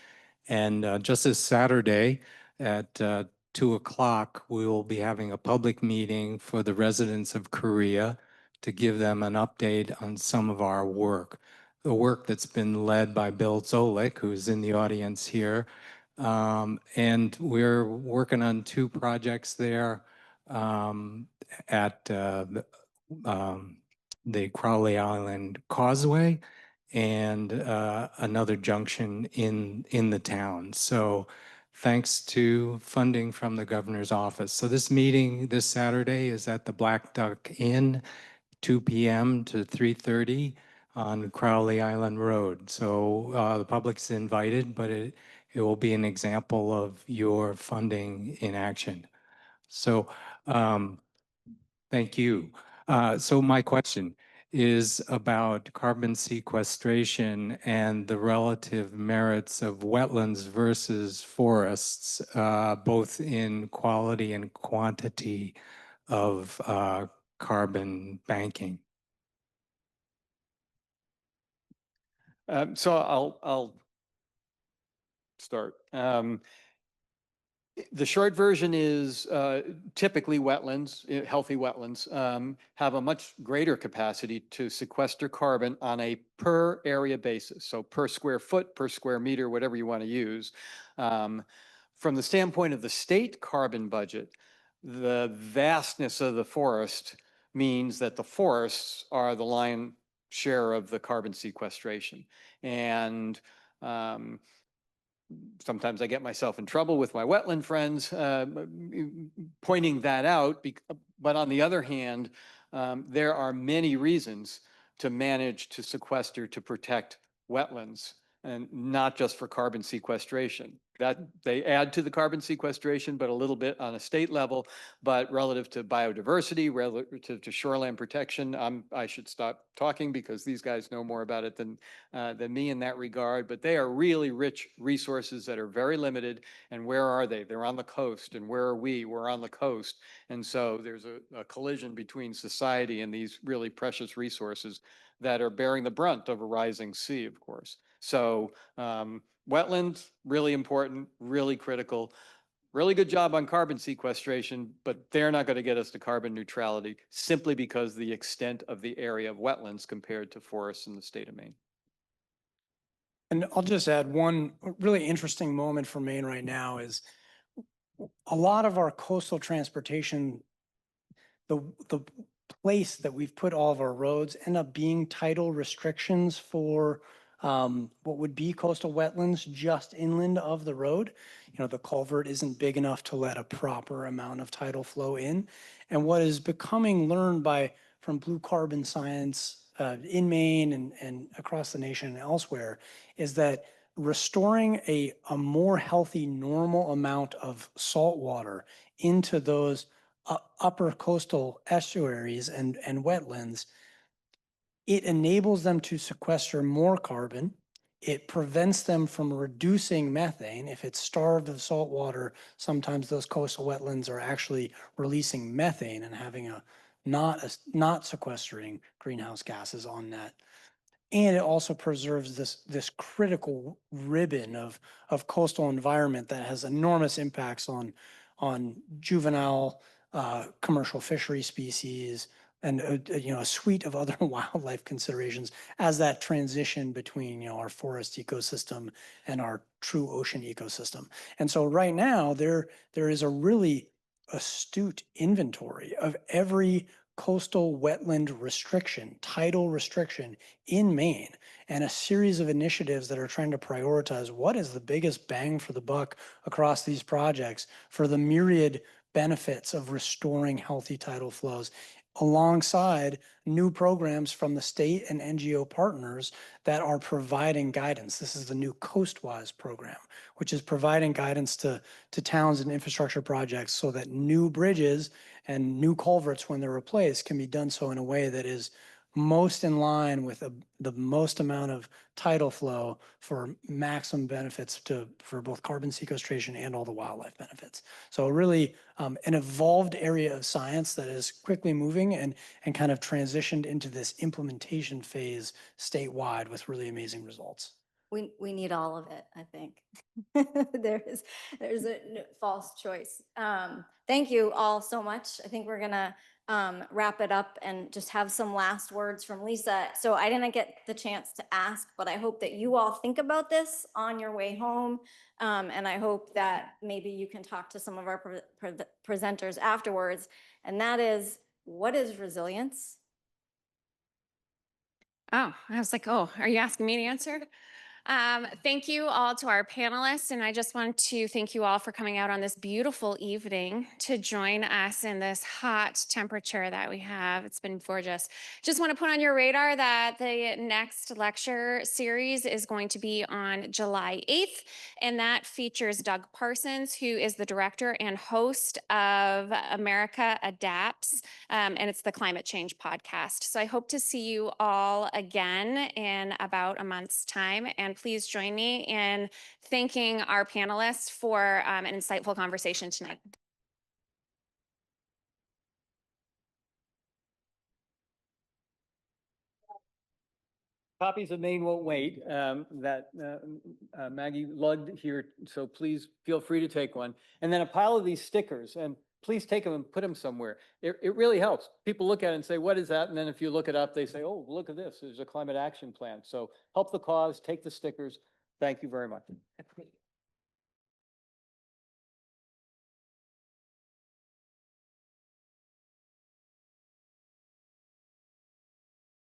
And just this Saturday at 2 o'clock, we will be having a public meeting for the residents of Korea to give them an update on some of our work. The work that's been led by Bill Zolik, who's in the audience here. And we're working on 2 projects there at the Crowley Island Causeway and another junction in the town. So thanks to funding from the governor's office. So this meeting this Saturday is at the Black Duck Inn, 2 p.m. to 3:30 on Crowley Island Road. So the public's invited, but it will be an example of your funding in action. So thank you. So my question is about carbon sequestration and the relative merits of wetlands versus forests, both in quality and quantity of carbon banking. So I'll start. The short version is typically wetlands, healthy wetlands, have a much greater capacity to sequester carbon on a per area basis. So per square foot, per square meter, whatever you want to use. From the standpoint of the state carbon budget, the vastness of the forest means that the forests are the lion's share of the carbon sequestration. And sometimes I get myself in trouble with my wetland friends pointing that out. But on the other hand, there are many reasons to manage to sequester, to protect wetlands, and not just for carbon sequestration. That they add to the carbon sequestration, but a little bit on a state level. But relative to biodiversity, relative to shoreline protection, I should stop talking because these guys know more about it than me in that regard. But they are really rich resources that are very limited. And where are they? They're on the coast. And where are we? We're on the coast. And so there's a collision between society and these really precious resources that are bearing the brunt of a rising sea, of course. So wetlands, really important, really critical. Really good job on carbon sequestration, but they're not going to get us to carbon neutrality simply because the extent of the area of wetlands compared to forests in the state of Maine. And I'll just add one really interesting moment for Maine right now is a lot of our coastal transportation, the place that we've put all of our roads end up being tidal restrictions for what would be coastal wetlands just inland of the road. You know, the culvert isn't big enough to let a proper amount of tidal flow in. And what is becoming learned from blue carbon science in Maine and across the nation and elsewhere is that restoring a more healthy, normal amount of salt water into those upper coastal estuaries and wetlands, it enables them to sequester more carbon. It prevents them from reducing methane. If it's starved of salt water, sometimes those coastal wetlands are actually releasing methane and having not sequestering greenhouse gases on net. And it also preserves this critical ribbon of coastal environment that has enormous impacts on juvenile commercial fishery species and a suite of other wildlife considerations as that transition between our forest ecosystem and our true ocean ecosystem. And so right now there is a really astute inventory of every coastal wetland restriction, tidal restriction in Maine, and a series of initiatives that are trying to prioritize what is the biggest bang for the buck across these projects for the myriad benefits of restoring healthy tidal flows, alongside new programs from the state and NGO partners that are providing guidance. This is the new Coastwise program, which is providing guidance to towns and infrastructure projects so that new bridges and new culverts, when they're replaced, can be done so in a way that is most in line with the most amount of tidal flow for maximum benefits for both carbon sequestration and all the wildlife benefits. So really an evolved area of science that is quickly moving and kind of transitioned into this implementation phase statewide with really amazing results. We need all of it, I think. There's a false choice. Thank you all so much. I think we're gonna wrap it up and just have some last words from Lisa. So I didn't get the chance to ask, but I hope that you all think about this on your way home. And I hope that maybe you can talk to some of our presenters afterwards. And that is, what is resilience? Oh, I was like, oh, are you asking me to answer? Thank you all to our panelists, and I just want to thank you all for coming out on this beautiful evening to join us in this hot temperature that we have. It's been gorgeous. Just want to put on your radar that the next lecture series is going to be on July 8th, and that features Doug Parsons, who is the director and host of America Adapts, and it's the Climate Change podcast. So I hope to see you all again in about a month's time. And please join me in thanking our panelists for an insightful conversation tonight. Copies of Maine Won't Wait that Maggie lugged here, so please feel free to take one. And then a pile of these stickers, and please take them and put them somewhere. It really helps. People look at it and say, what is that? And then if you look it up, they say, oh, look at this. There's a climate action plan. So help the cause, take the stickers. Thank you very much.